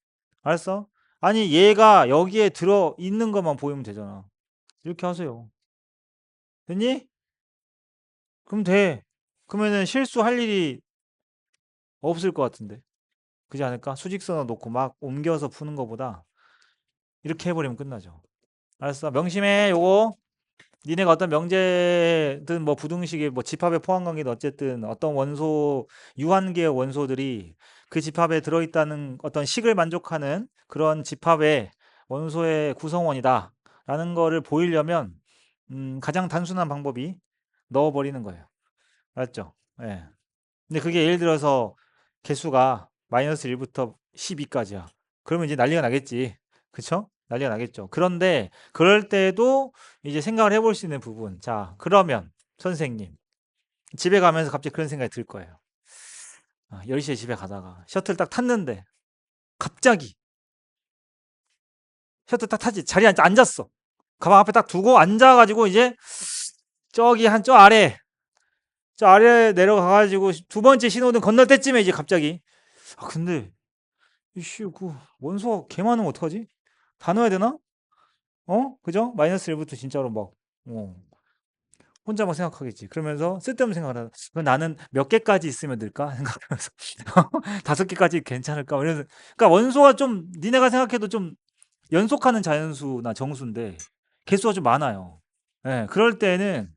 알았어? 아니 얘가 여기에 들어 있는 것만 보이면 되잖아. 이렇게 하세요. 됐니? 그럼 돼. 그러면은 실수할 일이 없을 것 같은데. 그지 않을까? 수직선을 놓고 막 옮겨서 푸는 것보다 이렇게 해버리면 끝나죠. 알았어? 명심해. 요거 니네가 어떤 명제든 뭐 부등식이 뭐 집합에 포함관계든 어쨌든 어떤 원소 유한계의 원소들이 그 집합에 들어있다는 어떤 식을 만족하는 그런 집합의 원소의 구성원이다 라는 거를 보이려면 가장 단순한 방법이 넣어버리는 거예요. 알았죠? 예. 근데 그게 예를 들어서 개수가 마이너스 1부터 12까지야. 그러면 이제 난리가 나겠지. 그쵸? 난리가 나겠죠. 그런데 그럴 때도 이제 생각을 해볼 수 있는 부분. 자, 그러면 선생님 집에 가면서 갑자기 그런 생각이 들 거예요. 10시에 집에 가다가 셔틀 딱 탔는데 갑자기 셔틀 딱 타지 자리에 앉았어. 가방 앞에 딱 두고 앉아가지고 이제 저기 저 아래 내려가가지고 두 번째 신호등 건널 때쯤에 이제 갑자기 근데 이씨 그 원소가 개 많으면 어떡하지? 다 넣어야 되나? 그죠? 마이너스 1부터 진짜로 막 혼자 막 생각하겠지. 그러면서 쓸데없는 생각을 하다. 그럼 나는 몇 개까지 있으면 될까? 생각하면서 5개까지 괜찮을까? 이래서 그러니까 원소가 좀 니네가 생각해도 좀 연속하는 자연수나 정수인데 개수가 좀 많아요. 예, 그럴 때는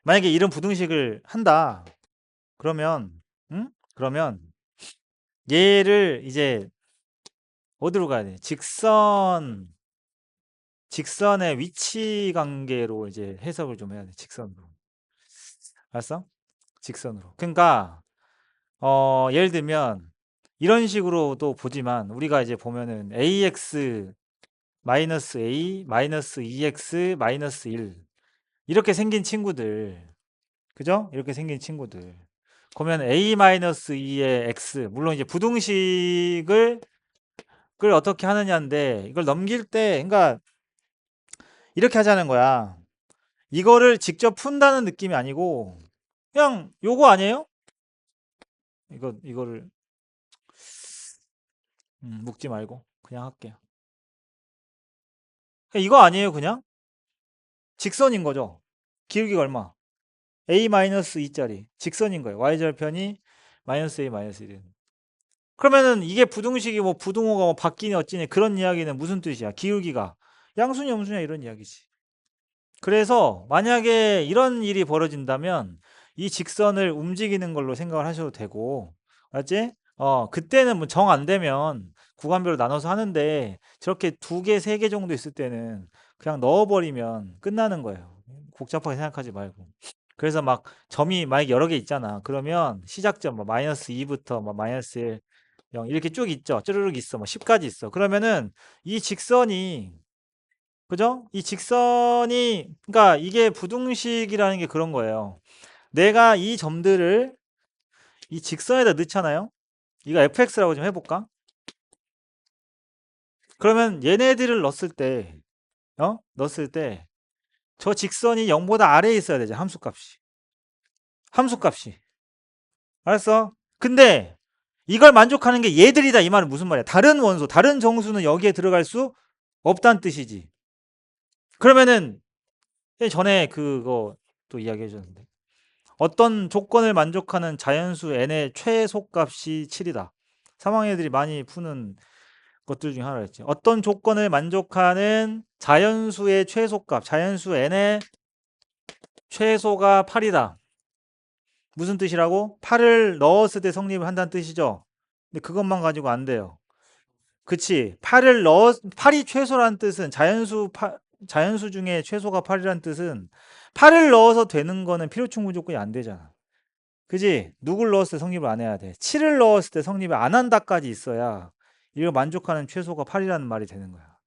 만약에 이런 부등식을 한다. 그러면 응? 그러면 얘를 이제 어디로 가야 돼? 직선의 위치 관계로 이제 해석을 좀 해야 돼. 직선으로. 알았어? 직선으로. 그러니까 예를 들면 이런 식으로도 보지만 우리가 이제 보면은 ax 마이너스 a 마이너스 2x 마이너스 1 이렇게 생긴 친구들. 그죠? 이렇게 생긴 친구들. 그러면 a 마이너스 2의 x 물론 이제 부등식을 그걸 어떻게 하느냐인데 이걸 넘길 때 그러니까 이렇게 하자는 거야. 이거를 직접 푼다는 느낌이 아니고 그냥 요거 아니에요? 이거를 묶지 말고 그냥 할게요. 그냥 이거 아니에요, 그냥? 직선인 거죠. 기울기가 얼마? a-2짜리 직선인 거예요. y절편이 마이너스 a 마이너스 1은. 그러면은 이게 부등식이 뭐 부등호가 뭐 바뀌니 어찌니 그런 이야기는 무슨 뜻이야? 기울기가 양수냐 음수냐 이런 이야기지. 그래서 만약에 이런 일이 벌어진다면 이 직선을 움직이는 걸로 생각을 하셔도 되고, 알았지? 그때는 뭐 정 안 되면 구간별로 나눠서 하는데 저렇게 2개, 3개 정도 있을 때는 그냥 넣어버리면 끝나는 거예요. 복잡하게 생각하지 말고. 그래서 막 점이 만약에 여러 개 있잖아. 그러면 시작점 뭐 마이너스 2부터 뭐 마이너스 1, 0 이렇게 쭉 있죠. 쭈르륵 있어. 뭐 10까지 있어. 그러면은 이 직선이 그죠? 이 직선이 그러니까 이게 부등식이라는 게 그런 거예요. 내가 이 점들을 이 직선에다 넣잖아요. 이거 fx라고 좀 해볼까? 그러면 얘네들을 넣었을 때 저 직선이 0보다 아래에 있어야 되죠. 함수값이. 알았어? 근데 이걸 만족하는 게 얘들이다 이 말은 무슨 말이야? 다른 원소, 다른 정수는 여기에 들어갈 수 없다는 뜻이지. 그러면은 전에 그거 또 이야기해 줬는데 어떤 조건을 만족하는 자연수 n의 최소값이 7이다. 3학년들이 많이 푸는 것들 중에 하나였지. 어떤 조건을 만족하는 자연수의 최소값, 자연수 n의 최소가 8이다. 무슨 뜻이라고? 8을 넣었을 때 성립을 한다는 뜻이죠. 근데 그것만 가지고 안 돼요. 그치? 8이 최소라는 뜻은 자연수 중에 최소가 8이라는 뜻은 8을 넣어서 되는 거는 필요충분 조건이 안 되잖아. 그지? 누굴 넣었을 때 성립을 안 해야 돼. 7을 넣었을 때 성립을 안 한다까지 있어야 이걸 만족하는 최소가 8이라는 말이 되는 거야.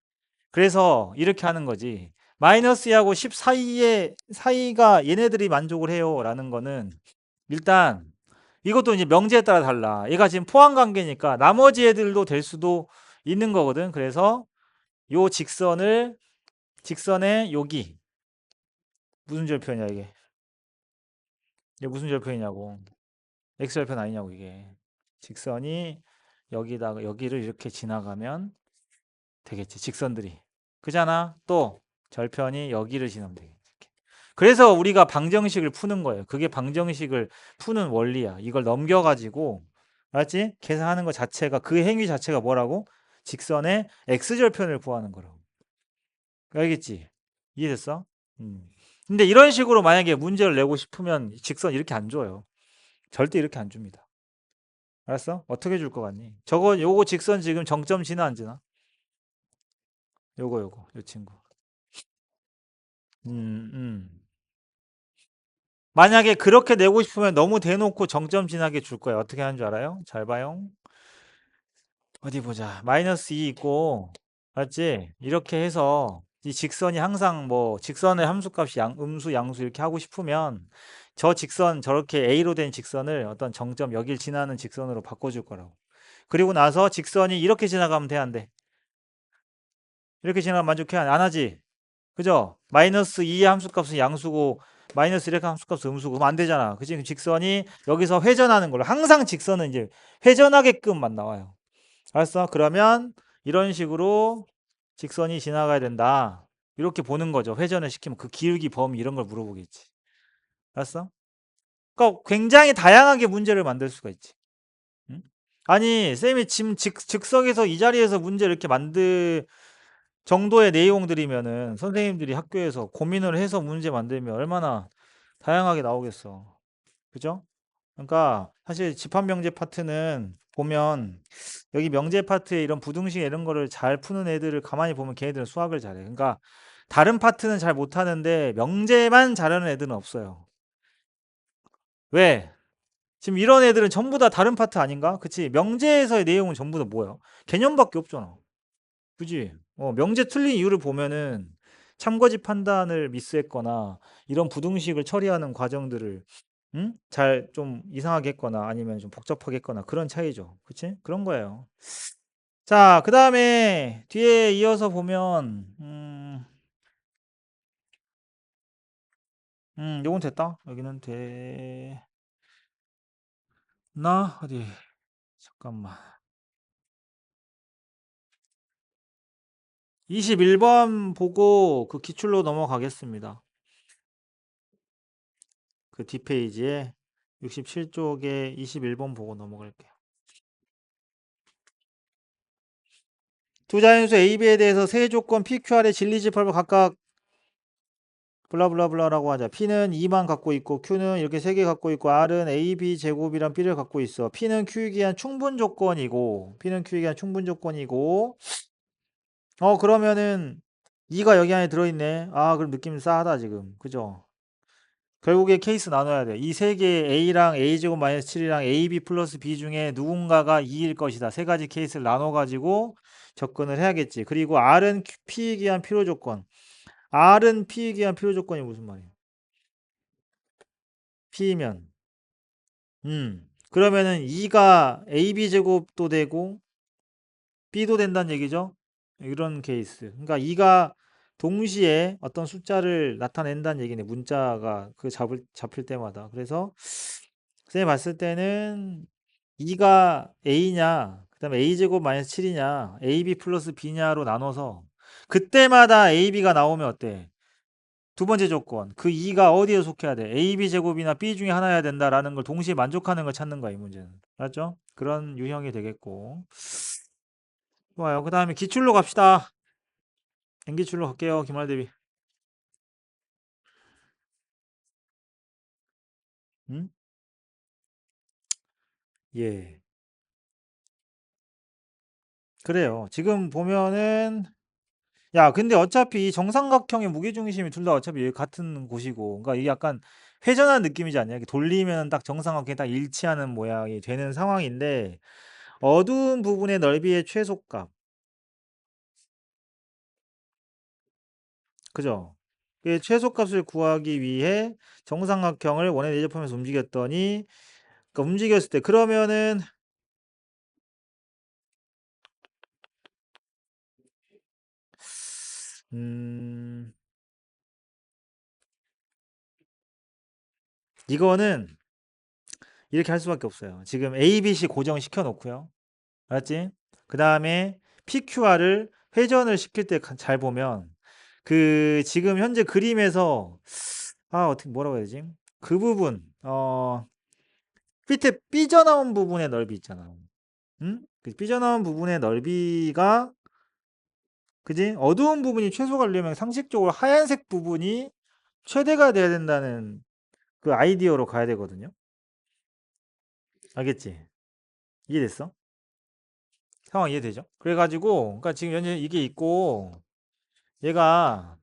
그래서 이렇게 하는 거지. 마이너스 2하고 10 사이가 얘네들이 만족을 해요. 라는 거는 일단 이것도 이제 명제에 따라 달라. 얘가 지금 포함 관계니까 나머지 애들도 될 수도 있는 거거든. 그래서 요 직선의 여기 무슨 절편이야 이게? 이게 무슨 절편이냐고. X절편 아니냐고 이게. 직선이 여기다가 여기를 이렇게 지나가면 되겠지. 직선들이. 그잖아. 또 절편이 여기를 지나면 되겠지. 그래서 우리가 방정식을 푸는 거예요. 그게 방정식을 푸는 원리야. 이걸 넘겨가지고 알았지? 계산하는 것 자체가 그 행위 자체가 뭐라고? 직선의 x절편을 구하는 거라고. 알겠지? 이해됐어? 근데 이런 식으로 만약에 문제를 내고 싶으면 직선 이렇게 안 줘요. 절대 이렇게 안 줍니다. 알았어? 어떻게 줄 것 같니? 요거 직선 지금 정점 지나 안 지나? 요거 요 친구. 음, 음. 만약에 그렇게 내고 싶으면 너무 대놓고 정점 지나게 줄 거야. 어떻게 하는 줄 알아요? 잘 봐요. 어디 보자. 마이너스 2 있고, 맞지? 이렇게 해서 이 직선이 항상 뭐 직선의 함수값이 음수, 양수 이렇게 하고 싶으면 저 직선 저렇게 A로 된 직선을 어떤 정점 여길 지나는 직선으로 바꿔줄 거라고. 그리고 나서 직선이 이렇게 지나가면 돼, 안 돼? 이렇게 지나가면 만족해? 안 하지? 그죠? 마이너스 2의 함수값은 양수고 마이너스 1의 함수값은 음수고 그럼 안 되잖아. 그치? 직선이 여기서 회전하는 걸로 항상 직선은 이제 회전하게끔만 나와요. 알았어? 그러면 이런 식으로 직선이 지나가야 된다. 이렇게 보는 거죠. 회전을 시키면 그 기울기 범위 이런 걸 물어보겠지. 알았어? 그러니까 굉장히 다양하게 문제를 만들 수가 있지. 응? 아니 쌤이 지금 즉석에서 이 자리에서 문제 이렇게 만들 정도의 내용들이면은 선생님들이 학교에서 고민을 해서 문제 만들면 얼마나 다양하게 나오겠어. 그죠? 그러니까 사실 집합 명제 파트는 보면 여기 명제 파트에 이런 부등식 이런 거를 잘 푸는 애들을 가만히 보면 걔네들은 수학을 잘해. 그러니까 다른 파트는 잘 못하는데 명제만 잘하는 애들은 없어요. 왜? 지금 이런 애들은 전부 다 다른 파트 아닌가? 그치? 명제에서의 내용은 전부 다 뭐야? 개념밖에 없잖아. 그지? 명제 틀린 이유를 보면은 참거짓 판단을 미스했거나 이런 부등식을 처리하는 과정들을 잘 좀 이상하게 했거나 아니면 좀 복잡하게 했거나 그런 차이죠. 그치? 그런 거예요. 자, 그 다음에 뒤에 이어서 보면 요건 됐다. 여기는 됐나? 어디 잠깐만. 21번 보고 그 기출로 넘어가겠습니다. 그 뒷페이지에 67쪽에 21번 보고 넘어갈게요. 두 자연수 A, B에 대해서 세 조건 PQR의 진리집합을 각각 블라블라블라라고 하자. P는 2만 갖고 있고 Q는 이렇게 3개 갖고 있고 R은 A, B 제곱이란 B를 갖고 있어. P는 Q에 기한 충분 조건이고 그러면은 2가 여기 안에 들어있네. 아 그럼 느낌 싸하다 지금. 그죠? 결국에 케이스 나눠야 돼. 이 세 개 A랑 A제곱 마이너스 7이랑 AB 플러스 B 중에 누군가가 2일 것이다. 세 가지 케이스를 나눠가지고 접근을 해야겠지. 그리고 R은 P에 기한 필요 조건. R은 P에 기한 필요 조건이 무슨 말이야? P면 그러면은 2가 AB 제곱도 되고 B도 된다는 얘기죠. 이런 케이스. 그러니까 2가 동시에 어떤 숫자를 나타낸다는 얘기네. 문자가 그 잡힐 때마다. 그래서 선생님이 봤을 때는 2가 A냐, 그 다음에 A제곱 마이너스 7이냐, AB 플러스 B냐로 나눠서 그때마다 AB가 나오면 어때? 두 번째 조건. 그 2가 어디에 속해야 돼? AB 제곱이나 B 중에 하나여야 된다라는 걸 동시에 만족하는 걸 찾는 거야, 이 문제는. 알았죠? 그런 유형이 되겠고. 좋아요. 그 다음에 기출로 갑시다. N기출로 갈게요. 기말 대비. 응? 예. 그래요. 지금 보면은 야, 근데 어차피 정삼각형의 무게중심이 둘 다 어차피 여기 같은 곳이고, 그러니까 이게 약간 회전하는 느낌이지 않냐? 이렇게 돌리면 딱 정삼각형이 딱 일치하는 모양이 되는 상황인데, 어두운 부분의 넓이의 최소값, 그죠? 그 최소값을 구하기 위해 정삼각형을 원의 대접하면서 움직였더니 그러니까 움직였을 때 그러면은 음 이거는 이렇게 할 수밖에 없어요. 지금 A, B, C 고정시켜 놓고요. 알았지? 그다음에 PQR을 회전을 시킬 때 잘 보면 그 지금 현재 그림에서 어떻게 뭐라고 해야 되지? 그 부분 밑에 삐져나온 부분의 넓이 있잖아. 응? 그 삐져나온 부분의 넓이가 그지? 어두운 부분이 최소 가려면 상식적으로 하얀색 부분이 최대가 돼야 된다는 그 아이디어로 가야 되거든요. 알겠지? 이해됐어? 상황 이해되죠? 그래가지고 그러니까 지금 현재 이게 있고 얘가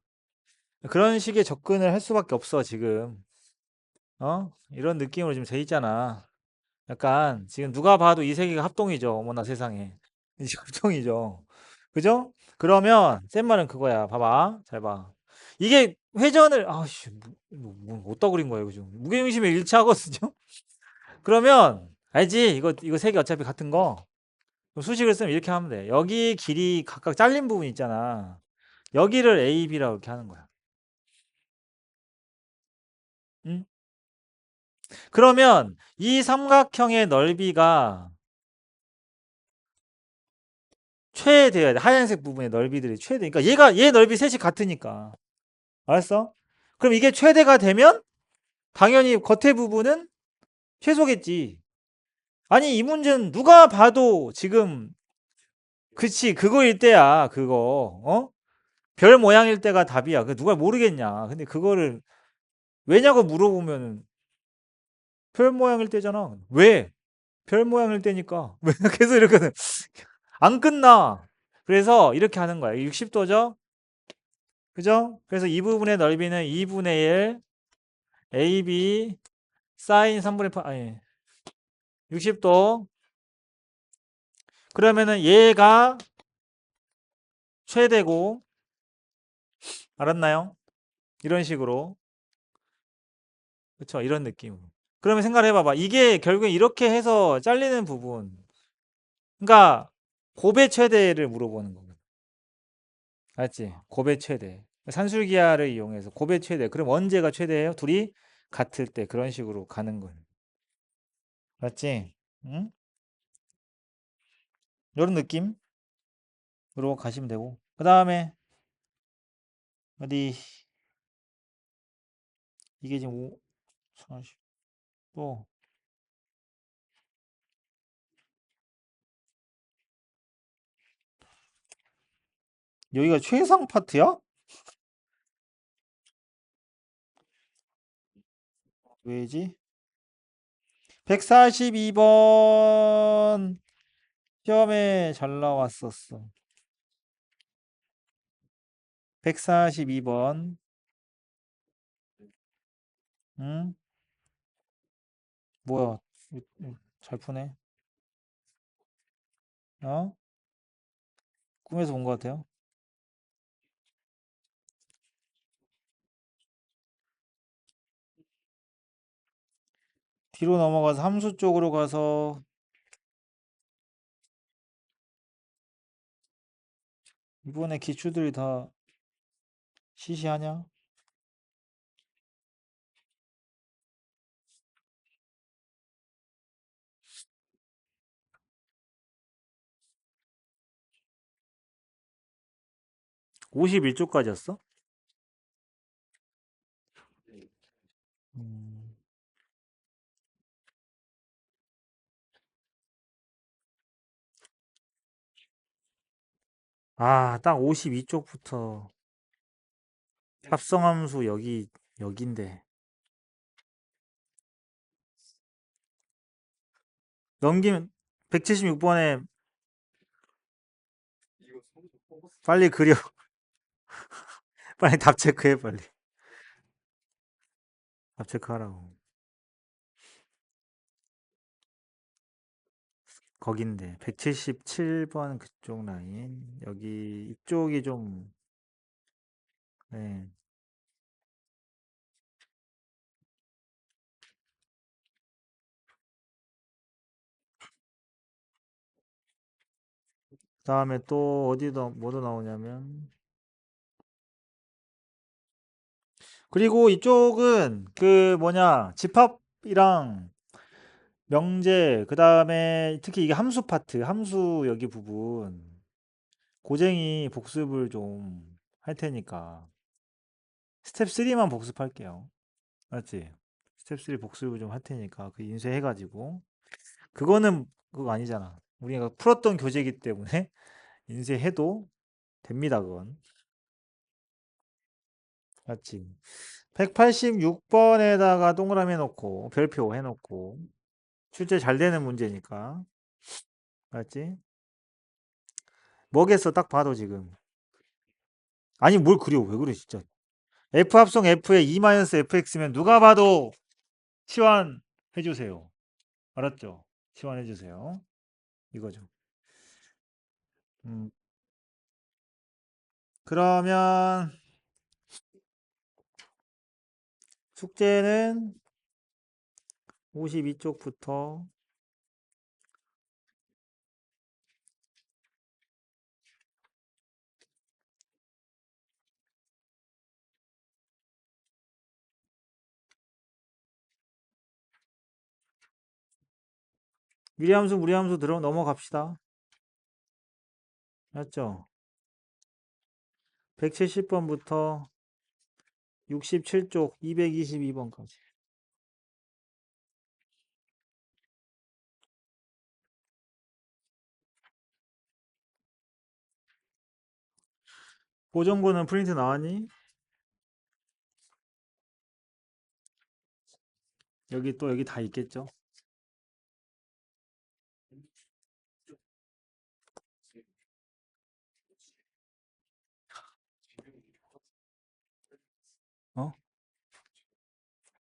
그런 식의 접근을 할 수밖에 없어 지금. 이런 느낌으로 지금 돼 있잖아. 약간 지금 누가 봐도 이 세계가 합동이죠. 어머나 세상에. 이게 합동이죠. 그죠? 그러면 쌤 말은 그거야. 봐봐. 잘 봐. 이게 회전을 아씨 어디다 그린 거예요, 그죠? 무게중심의 일치하거든요. 그러면 알지? 이거 세 개 어차피 같은 거. 그럼 수식을 쓰면 이렇게 하면 돼. 여기 길이 각각 잘린 부분 있잖아. 여기를 A, B라고 이렇게 하는 거야. 응? 그러면 이 삼각형의 넓이가 최대여야 돼. 하얀색 부분의 넓이들이 최대. 그러니까 얘 넓이 셋이 같으니까. 알았어? 그럼 이게 최대가 되면 당연히 겉에 부분은 최소겠지. 아니 이 문제는 누가 봐도 지금 그치 그거일 때야 그거 별 모양일 때가 답이야. 그 누가 모르겠냐. 근데 그거를 왜냐고 물어보면은 별 모양일 때잖아. 왜? 별 모양일 때니까. 왜 계속 이렇게 안 끝나. 그래서 이렇게 하는 거야. 60도죠? 그죠? 그래서 이 부분의 넓이는 2분의 1 AB 사인 3분의 8 아니 60도. 그러면은 얘가 최대고 알았나요? 이런 식으로. 그쵸? 이런 느낌으로. 그러면 생각을 해봐봐. 이게 결국에 이렇게 해서 잘리는 부분. 그러니까 곱의 최대를 물어보는 거거든. 알았지? 곱의 최대. 산술기하를 이용해서 곱의 최대. 그럼 언제가 최대예요? 둘이 같을 때 그런 식으로 가는 거예요. 알았지? 응? 이런 느낌으로 가시면 되고. 그 다음에 어디 이게 지금 40, 또 여기가 최상 파트야? 왜지? 142번 시험에 잘 나왔었어. 142번. 응? 뭐야? 잘 푸네. 어? 꿈에서 본 것 같아요. 뒤로 넘어가서 함수 쪽으로 가서 이번에 기출들이 다 시시하냐? 51쪽까지였어? 음. 딱 52쪽부터 합성함수 여기인데 넘기면 176번에 빨리 그려. 빨리 답 체크해 빨리. 답 체크하라고. 거긴데 177번 그쪽 라인 여기 이쪽이 좀 네. 다음에 또 어디도 뭐도 나오냐면 그리고 이쪽은 그 뭐냐 집합이랑 명제 그 다음에 특히 이게 함수 파트 함수 여기 부분 고쟁이 복습을 좀 할 테니까 스텝 3만 복습할게요. 맞지? 스텝 3 복습을 좀 할 테니까 그 인쇄해가지고 그거는 그거 아니잖아. 우리가 풀었던 교재이기 때문에 인쇄해도 됩니다. 그건 맞지? 186번에다가 동그라미 해놓고 별표 해놓고 실제 잘 되는 문제니까 맞지? 뭐겠어 딱 봐도 지금 아니 뭘 그려 왜 그래 진짜 F 합성 F에 2-fx면 누가 봐도 치환해 주세요. 알았죠? 치환해 주세요. 이거죠. 음, 그러면 숙제는 52쪽부터 미리함수 무리함수 들어 넘어갑시다. 맞죠? 170번부터 67쪽 222번까지. 보정고는 프린트 나왔니? 여기 또 여기 다 있겠죠?